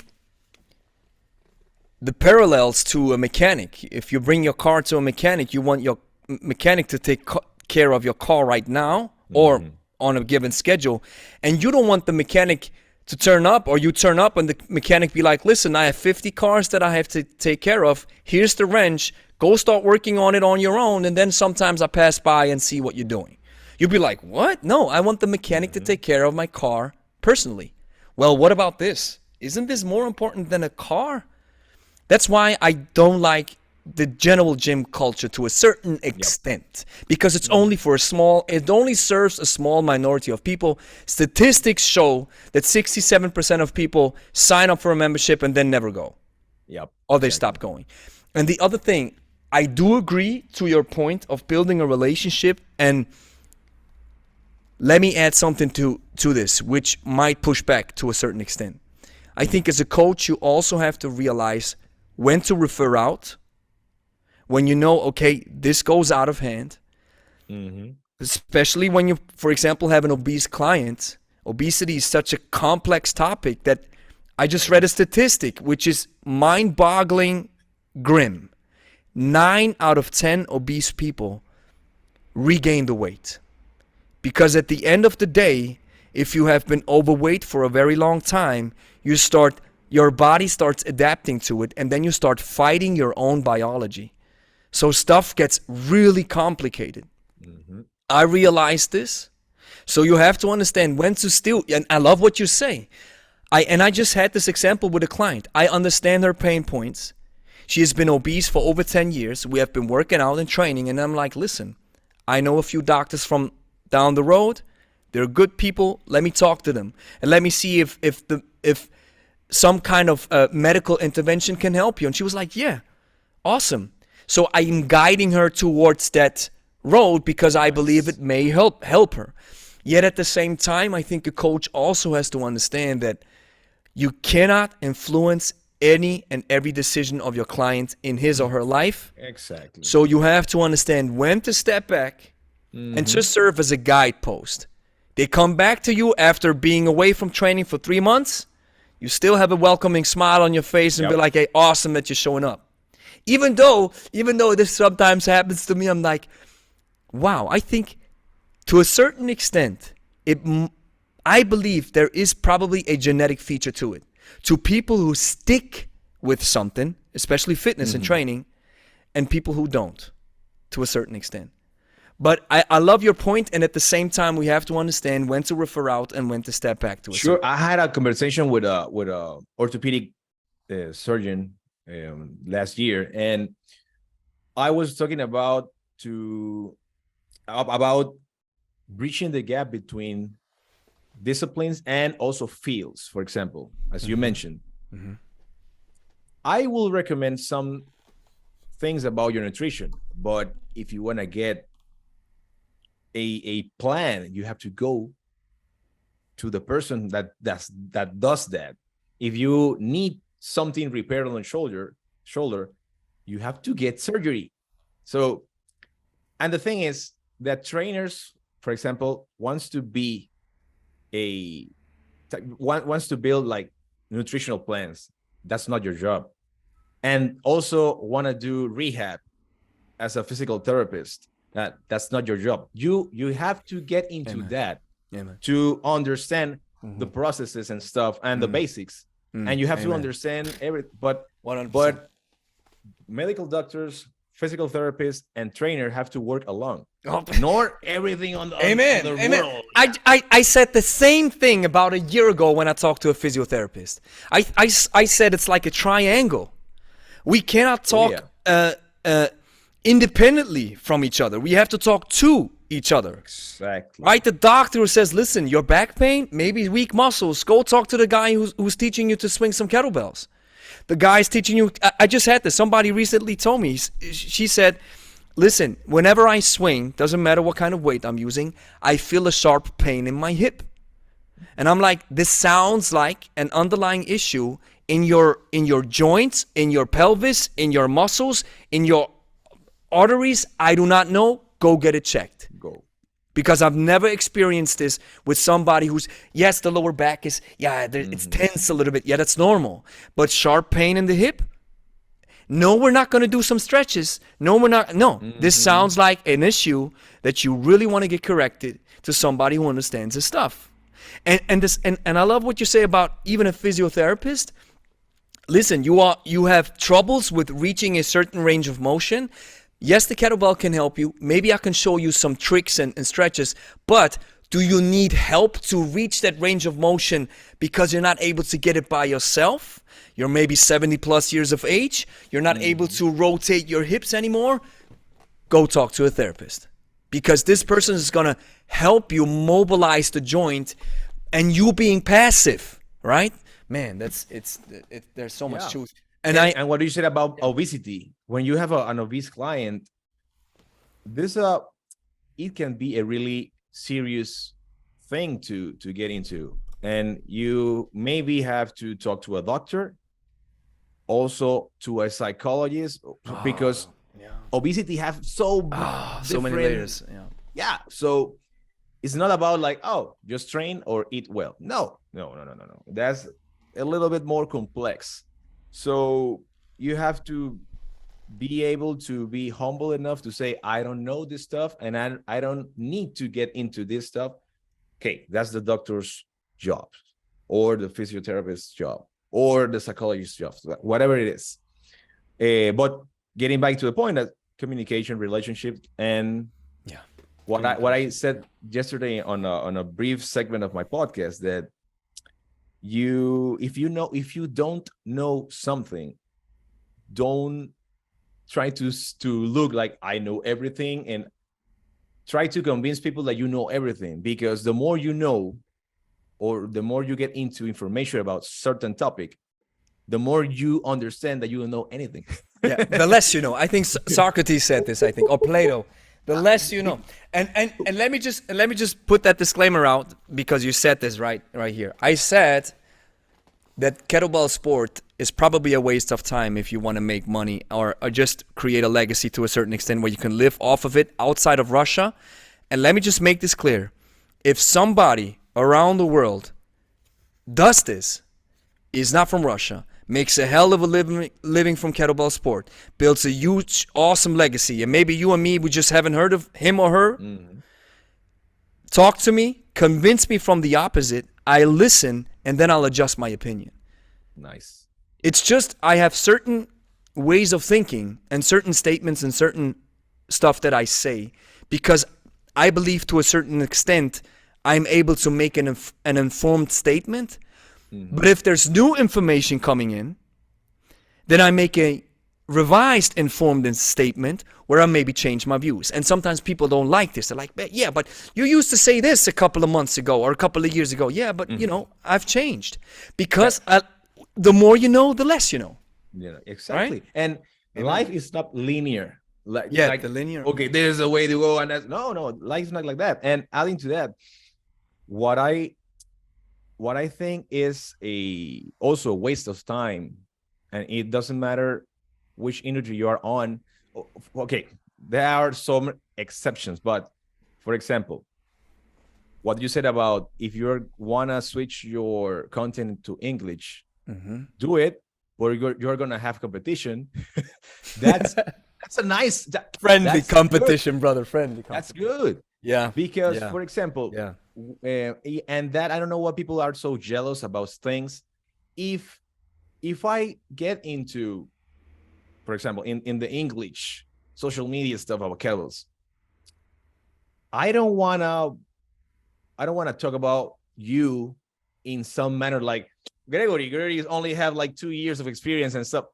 parallels to a mechanic. If you bring your car to a mechanic, you want your mechanic to take care of your car right now or on a given schedule, and you don't want the mechanic to turn up, or you turn up and the mechanic be like, listen, I have 50 cars that I have to take care of. Here's the wrench. Go start working on it on your own, and then sometimes I pass by and see what you're doing. You'd be like, what? No, I want the mechanic to take care of my car personally. Well, what about this? Isn't this more important than a car? That's why I don't like the general gym culture to a certain extent, because it's only for it only serves a small minority of people. Statistics show that 67% of people sign up for a membership and then never go. Or they stop going. And the other thing, I do agree to your point of building a relationship, and let me add something to this, which might push back to a certain extent. I think as a coach, you also have to realize when to refer out, when you know, okay, this goes out of hand, especially when you, for example, have an obese client. Obesity is such a complex topic that I just read a statistic, which is mind-boggling grim. 9 out of 10 obese people regain the weight. Because at the end of the day, if you have been overweight for a very long time, your body starts adapting to it, and then you start fighting your own biology. So stuff gets really complicated. I realized this. So you have to understand when to still, and I love what you say. I just had this example with a client. I understand her pain points. She has been obese for over 10 years. We have been working out and training, and I'm like, listen, I know a few doctors from down the road. They're good people. Let me talk to them, and let me see if some kind of medical intervention can help you. And she was like, yeah, awesome. So I am guiding her towards that road because I believe it may help her. Yet at the same time, I think a coach also has to understand that you cannot influence any and every decision of your client in his or her life. Exactly. So you have to understand when to step back and just serve as a guidepost. They come back to you after being away from training for 3 months. You still have a welcoming smile on your face and be like, hey, awesome that you're showing up. Even though this sometimes happens to me, I'm like, wow, I think to a certain extent, I believe there is probably a genetic feature to it. To people who stick with something, especially fitness and training, and people who don't, to a certain extent. But I love your point, and at the same time, we have to understand when to refer out and when to step back to a Sure, I had a conversation with a orthopedic surgeon last year, and I was talking about bridging the gap between disciplines and also fields. For example, as you mentioned, I will recommend some things about your nutrition, but if you want to get a plan, you have to go to the person that does that. If you need something repaired on the shoulder, you have to get surgery. So, and the thing is that trainers, for example, wants to build like nutritional plans. That's not your job. And also want to do rehab as a physical therapist. That's not your job. You have to get into that to understand the processes and stuff and the basics. And you have to understand but medical doctors, physical therapists, and trainer have to work along. Not everything on the world. I said the same thing about a year ago when I talked to a physiotherapist. I said it's like a triangle. We cannot talk independently from each other. We have to talk to each other. Exactly. Right? The doctor says, listen, your back pain, maybe weak muscles. Go talk to the guy who's teaching you to swing some kettlebells. The guy's teaching you. I just had this. Somebody recently told me. She said, listen, whenever I swing, doesn't matter what kind of weight I'm using, I feel a sharp pain in my hip. And I'm like, this sounds like an underlying issue in your joints, in your pelvis, in your muscles, in your arteries, I do not know. Go get it checked. Go. Because I've never experienced this with somebody who's, yes, the lower back is, it's tense a little bit. Yeah, that's normal. But sharp pain in the hip? No, we're not going to do some stretches. No, we're not. No, this sounds like an issue that you really want to get corrected to somebody who understands this stuff. And I love what you say about even a physiotherapist. Listen, you have troubles with reaching a certain range of motion. Yes, the kettlebell can help you. Maybe I can show you some tricks and stretches, but do you need help to reach that range of motion because you're not able to get it by yourself? You're maybe 70 plus years of age. You're not able to rotate your hips anymore. Go talk to a therapist, because this person is going to help you mobilize the joint, and you being passive, right? Man, there's so much truth. And what you said about obesity, when you have an obese client, it can be a really serious thing to get into, and you maybe have to talk to a doctor, also to a psychologist, because obesity have so many layers. So it's not about like, oh, just train or eat well. No. That's a little bit more complex. So you have to be able to be humble enough to say, I don't know this stuff, and I don't need to get into this stuff. Okay, that's the doctor's job, or the physiotherapist's job, or the psychologist's job, whatever it is. But getting back to the point, that communication, relationship, and what I said yesterday on a brief segment of my podcast, that if you don't know something, don't try to look like I know everything, and try to convince people that you know everything, because the more you know, or the more you get into information about certain topic, the more you understand that you don't know anything. The less you know. I think Socrates said this, I think, or Plato. The less you know. And let me just put that disclaimer out, because you said this right here. I said that kettlebell sport is probably a waste of time if you want to make money, or just create a legacy to a certain extent where you can live off of it outside of Russia. And let me just make this clear. If somebody around the world does this, is not from Russia, makes a hell of a living from kettlebell sport, builds a huge, awesome legacy, and maybe you and me, we just haven't heard of him or her, talk to me, convince me from the opposite, I listen, and then I'll adjust my opinion. Nice. It's just, I have certain ways of thinking and certain statements and certain stuff that I say, because I believe to a certain extent I'm able to make an informed statement. But if there's new information coming in, then I make a revised informed statement where I maybe change my views. And sometimes people don't like this. They're like, yeah, but you used to say this a couple of months ago or a couple of years ago. Yeah, but I've changed. Because the more you know, the less you know. Yeah, exactly. Right? And life is not linear. Like the linear. Okay, there's a way to go, and that's no, life's not like that. And adding to that, what I think is also a waste of time, and it doesn't matter which industry you are on. Okay, there are some exceptions, but for example, what you said about if you wanna switch your content to English, do it, or you're gonna have competition. That's a nice friendly competition, good. Brother. Friendly competition. That's good. Yeah. Because for example, and that I don't know why people are so jealous about things. If I get into, for example, in the English social media stuff about kettlebells, I don't wanna talk about you in some manner like Gregory only have like 2 years of experience and stuff.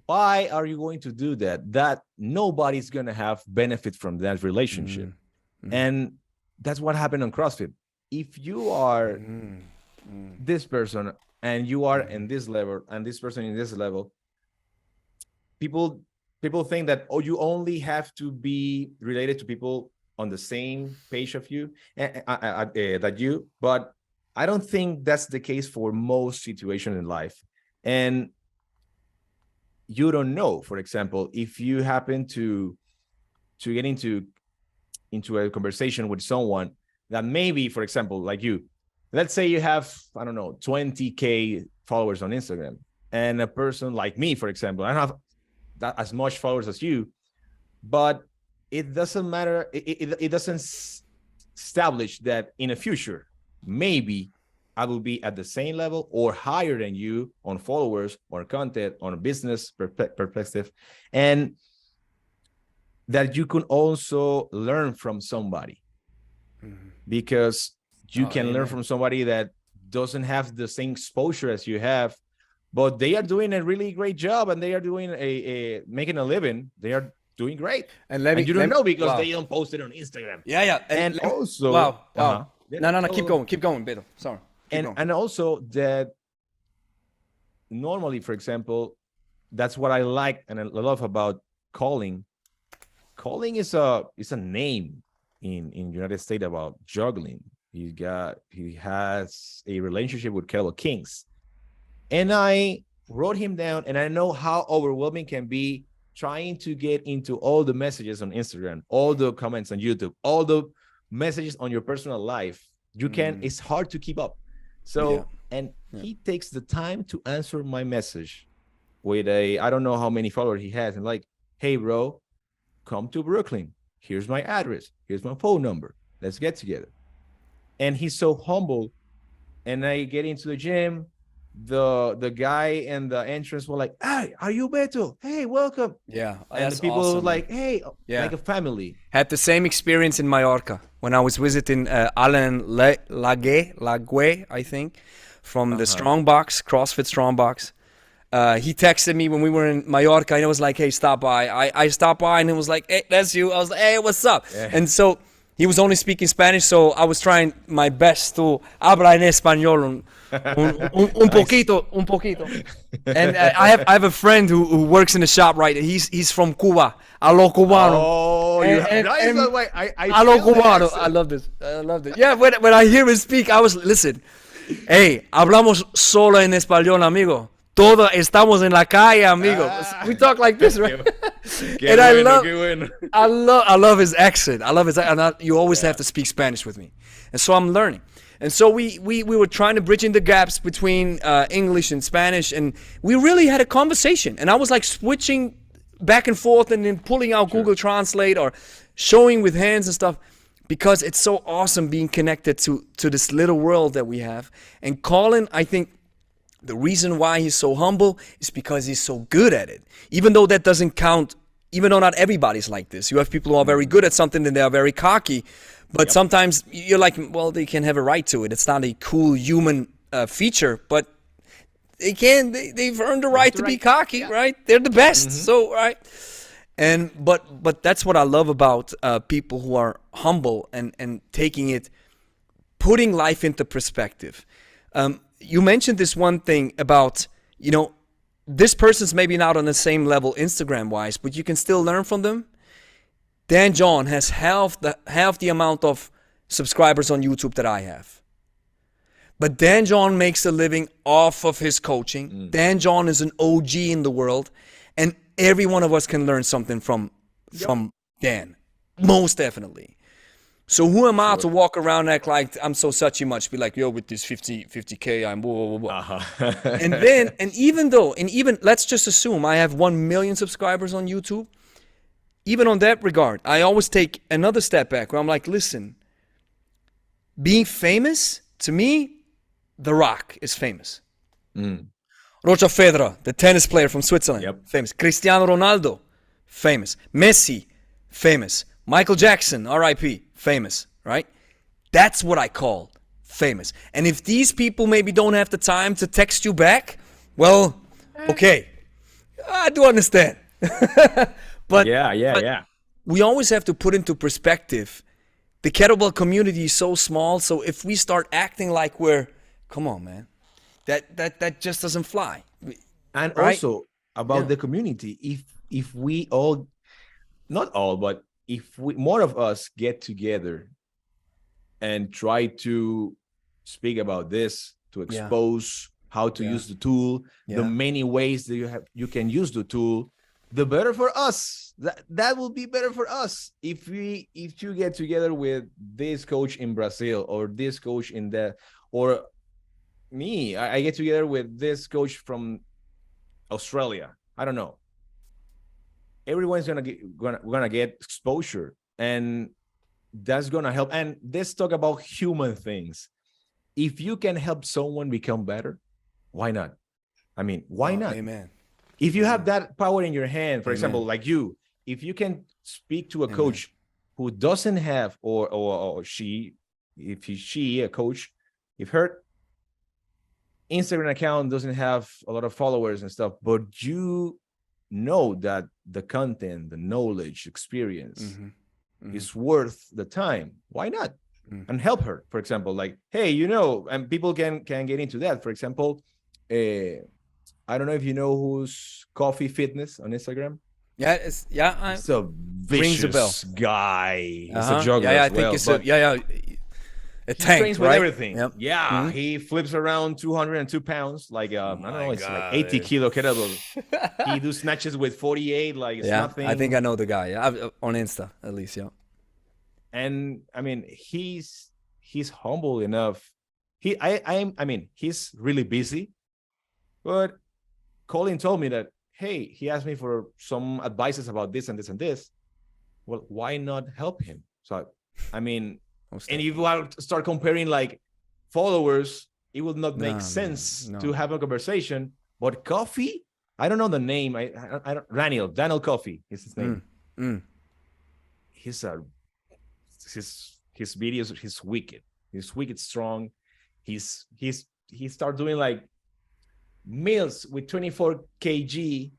Why are you going to do that? That nobody's gonna have benefit from that relationship. And that's what happened on CrossFit. If you are this person and you are in this level and this person in this level, people think that, oh, you only have to be related to people on the same page of you that you, but I don't think that's the case for most situations in life. And you don't know, for example, if you happen to get into a conversation with someone that maybe, for example, like you, let's say you have, I don't know, 20K followers on Instagram, and a person like me, for example, I don't have that as much followers as you, but it doesn't matter. It doesn't establish that in the future, maybe I will be at the same level or higher than you on followers or content on a business perspective, and that you can also learn from somebody, because you can learn from somebody that doesn't have the same exposure as you have, but they are doing a really great job and they are doing a making a living. They are doing great. And you don't know because they don't post it on Instagram. Yeah. And also, wow. No, keep going, Beto. Sorry. And also that normally, for example, that's what I like and I love about Calling. Calling is a name in United States about juggling. He has a relationship with Kettlebell Kings. And I wrote him down, and I know how overwhelming can be trying to get into all the messages on Instagram, all the comments on YouTube, all the messages on your personal life. You can, it's hard to keep up. So, he takes the time to answer my message with I don't know how many followers he has, and like, hey, bro, come to Brooklyn. Here's my address. Here's my phone number. Let's get together. And he's so humble. And I get into the gym. The guy and the entrance were like, hey, are you Beto? Hey, welcome. Yeah. And the people were like, hey, like a family. Had the same experience in Mallorca when I was visiting Alan Lague, I think, from the Strongbox, CrossFit Strongbox. He texted me when we were in Mallorca, and I was like, hey, stop by. I stopped by, and it was like, hey, that's you. I was like, hey, what's up? Yeah. And so he was only speaking Spanish, so I was trying my best to hablar en español un poquito. And I have a friend who works in the shop, right? He's from Cuba. A lo cubano. Oh, a lo cubano. I love this. Yeah, when I hear him speak, I was, listen, hey, hablamos solo en español, amigo. Todos estamos en la calle, amigo. We talk like this, right? And I love his accent. You always have to speak Spanish with me. And so I'm learning. And so we were trying to bridge in the gaps between English and Spanish, and we really had a conversation. And I was like switching back and forth and then pulling out Google Translate or showing with hands and stuff, because it's so awesome being connected to this little world that we have. And Colin, I think, the reason why he's so humble is because he's so good at it. Even though that doesn't count, even though not everybody's like this. You have people who are very good at something and they are very cocky. But sometimes you're like, well, they can have a right to it. It's not a cool human feature, but they've earned the right to be cocky, right? They're the best. So, right. And but that's what I love about people who are humble and taking it, putting life into perspective. You mentioned this one thing about, this person's maybe not on the same level Instagram-wise, but you can still learn from them. Dan John has half the amount of subscribers on YouTube that I have. But Dan John makes a living off of his coaching. Dan John is an OG in the world, and every one of us can learn something from Dan, most definitely. So who am I to walk around and act like I'm so such much? Be like, yo, with this 50K, I'm blah, blah, blah. And even let's just assume I have 1 million subscribers on YouTube. Even on that regard, I always take another step back where I'm like, listen, being famous, to me, The Rock is famous. Roger Federer, the tennis player from Switzerland, famous. Cristiano Ronaldo, famous. Messi, famous. Michael Jackson, R.I.P., famous, right? That's what I call famous. And if these people maybe don't have the time to text you back, well, okay, I do understand. But we always have to put into perspective, the kettlebell community is so small, so if we start acting like come on, man, that just doesn't fly. And also about the community, if we all, not all, but if more of us get together and try to speak about this, to expose how to use the tool, the many ways that you can use the tool, the better for us. That will be better for us if you get together with this coach in Brazil or this coach in that, or me, I get together with this coach from Australia. I don't know. Everyone's gonna get exposure, and that's gonna help. And let's talk about human things. If you can help someone become better, why not? I mean, why not? Amen. If you have that power in your hand, for example, like you, if you can speak to a coach who doesn't have, or she, a coach, if her Instagram account doesn't have a lot of followers and stuff, but you know that the content, the knowledge, experience is worth the time, why not? And help her, for example, like, hey, and people can get into that. For example, I don't know if you know who's Coffee Fitness on Instagram. Yeah, it's a vicious guy. He's a juggler. I think it's a tank, trains with everything. Yep. Yeah, he flips around 202 pounds, like I don't know, it's like 80 kilo kettlebell. He do snatches with 48, like it's nothing. I think I know the guy. On Insta, at least, yeah. And I mean, he's humble enough. I mean, he's really busy, but Colin told me that, hey, he asked me for some advices about this and this and this. Well, why not help him? So, I mean, and if you want to start comparing like followers, it would not make sense to have a conversation. But Coffee, I don't know the name. I don't. Daniel Coffee is his name. His videos, he's wicked. He's wicked strong. He started doing like meals with 24 kg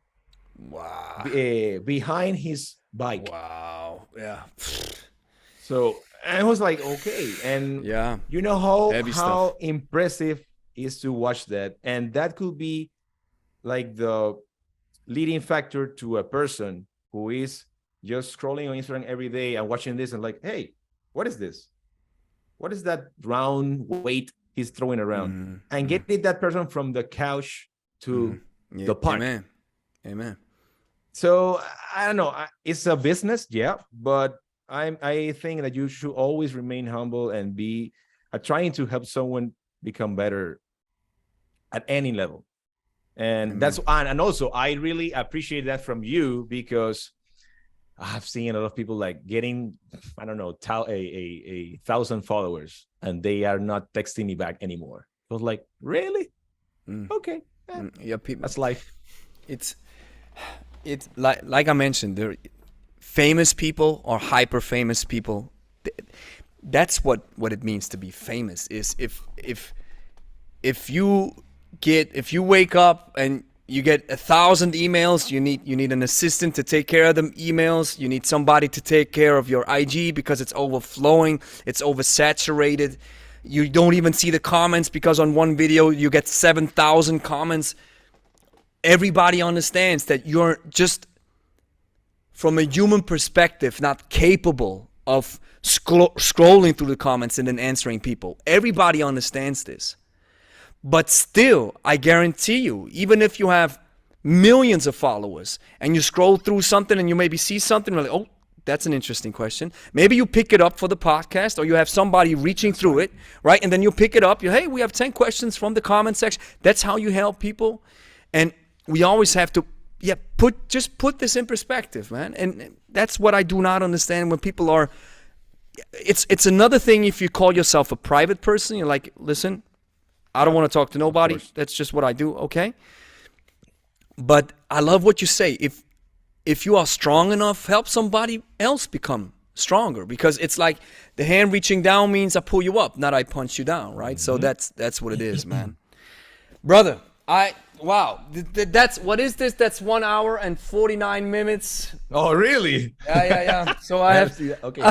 behind his bike. Wow. Yeah. So I was like, okay. And you know how impressive is to watch that. And that could be like the leading factor to a person who is just scrolling on Instagram every day and watching this and like, hey, what is this? What is that round weight he's throwing around? And getting that person from the couch to the park. Amen. So I don't know. It's a business, but I think that you should always remain humble and be trying to help someone become better at any level. And and also I really appreciate that from you, because I've seen a lot of people like getting, I don't know, 1,000 followers, and they are not texting me back anymore. I was like, really? Okay. People, that's life. It's like I mentioned, there famous people or hyper famous people. That's what it means to be famous. Is if you wake up and you get 1,000 emails, you need an assistant to take care of them emails. You need somebody to take care of your IG because it's overflowing, it's oversaturated. You don't even see the comments because on one video you get 7,000 comments. Everybody understands that you're just, from a human perspective, not capable of scrolling through the comments and then answering people. Everybody understands this. But still, I guarantee you, even if you have millions of followers and you scroll through something and you maybe see something, you're like, oh, that's an interesting question. Maybe you pick it up for the podcast, or you have somebody reaching through it, right? And then you pick it up. Hey, we have 10 questions from the comment section. That's how you help people. And we always have to, put this in perspective, man. And that's what I do not understand when people are. It's another thing if you call yourself a private person. You're like, listen, I don't want to talk to nobody. That's just what I do. Okay. But I love what you say. If you are strong enough, help somebody else become stronger, because it's like the hand reaching down means I pull you up, not I punch you down. Right. So that's what it is, man. Brother, wow. That's, what is this? That's 1 hour and 49 minutes. Oh, really? Yeah. So I have to, okay.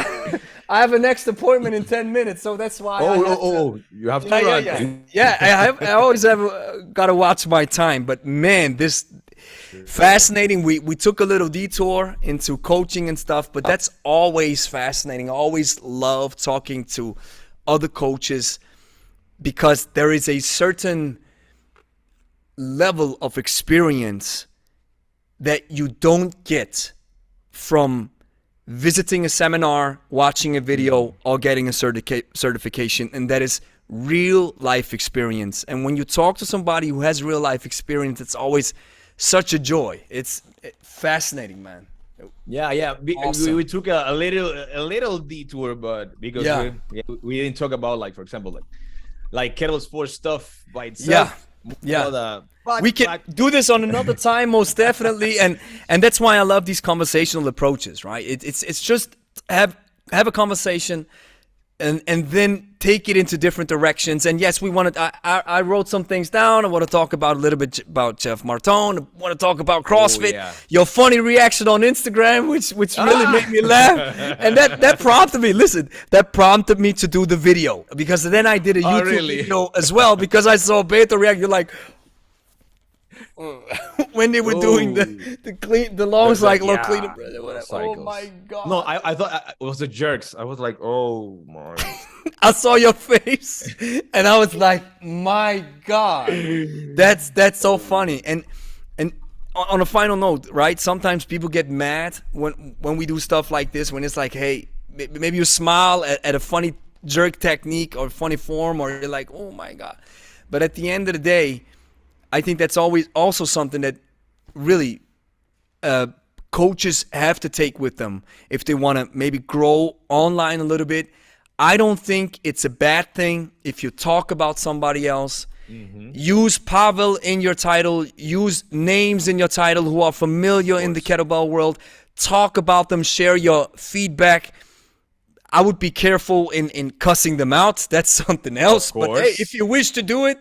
I have a next appointment in 10 minutes, so that's why. You have to run. I always have got to watch my time. But man, this fascinating. We took a little detour into coaching and stuff, but that's always fascinating. I always love talking to other coaches, because there is a certain level of experience that you don't get from visiting a seminar, watching a video, or getting a certification, and that is real life experience. And when you talk to somebody who has real life experience, it's always such a joy. It's fascinating, man. Yeah. Awesome. We took a little detour, but because we didn't talk about, like, for example, like kettlebell sports stuff by itself. But we can do this on another time, most definitely, and that's why I love these conversational approaches, right? It's just have a conversation, and then take it into different directions. And yes, we wanted. I wrote some things down. I want to talk about a little bit about Jeff Martone. I want to talk about CrossFit. Your funny reaction on Instagram, which really made me laugh, and that prompted me. Listen, that prompted me to do the video, because then I did a YouTube video as well, because I saw Beto react. You're like, when they were doing the long cycle of clean and whatever. Oh my god! No, I thought it was the jerks. I was like, oh my. I saw your face, and I was like, my god, that's so funny. And on a final note, right? Sometimes people get mad when we do stuff like this. When it's like, hey, maybe you smile at a funny jerk technique or funny form, or you're like, oh my god. But at the end of the day, I think that's always also something that really coaches have to take with them if they want to maybe grow online a little bit. I don't think it's a bad thing if you talk about somebody else. Use Pavel in your title. Use names in your title who are familiar in the kettlebell world. Talk about them. Share your feedback. I would be careful in cussing them out. That's something else. But hey, if you wish to do it,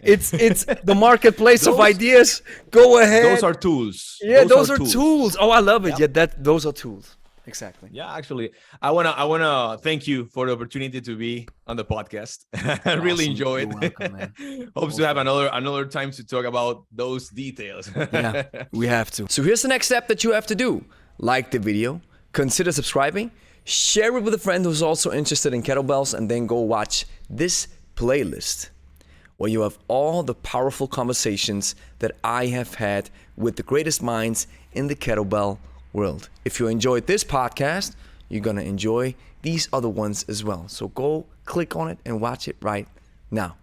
it's the marketplace of ideas. Go ahead. Those are tools. Yeah, those are tools. Oh, I love it. Yeah, those are tools. Exactly. Yeah, actually, I wanna thank you for the opportunity to be on the podcast. I really enjoy it. Welcome, man. Hope to have another time to talk about those details. Yeah, we have to. So here's the next step that you have to do. Like the video, consider subscribing, share it with a friend who's also interested in kettlebells, and then go watch this playlist where you have all the powerful conversations that I have had with the greatest minds in the kettlebell world. If you enjoyed this podcast, you're gonna enjoy these other ones as well. So go click on it and watch it right now.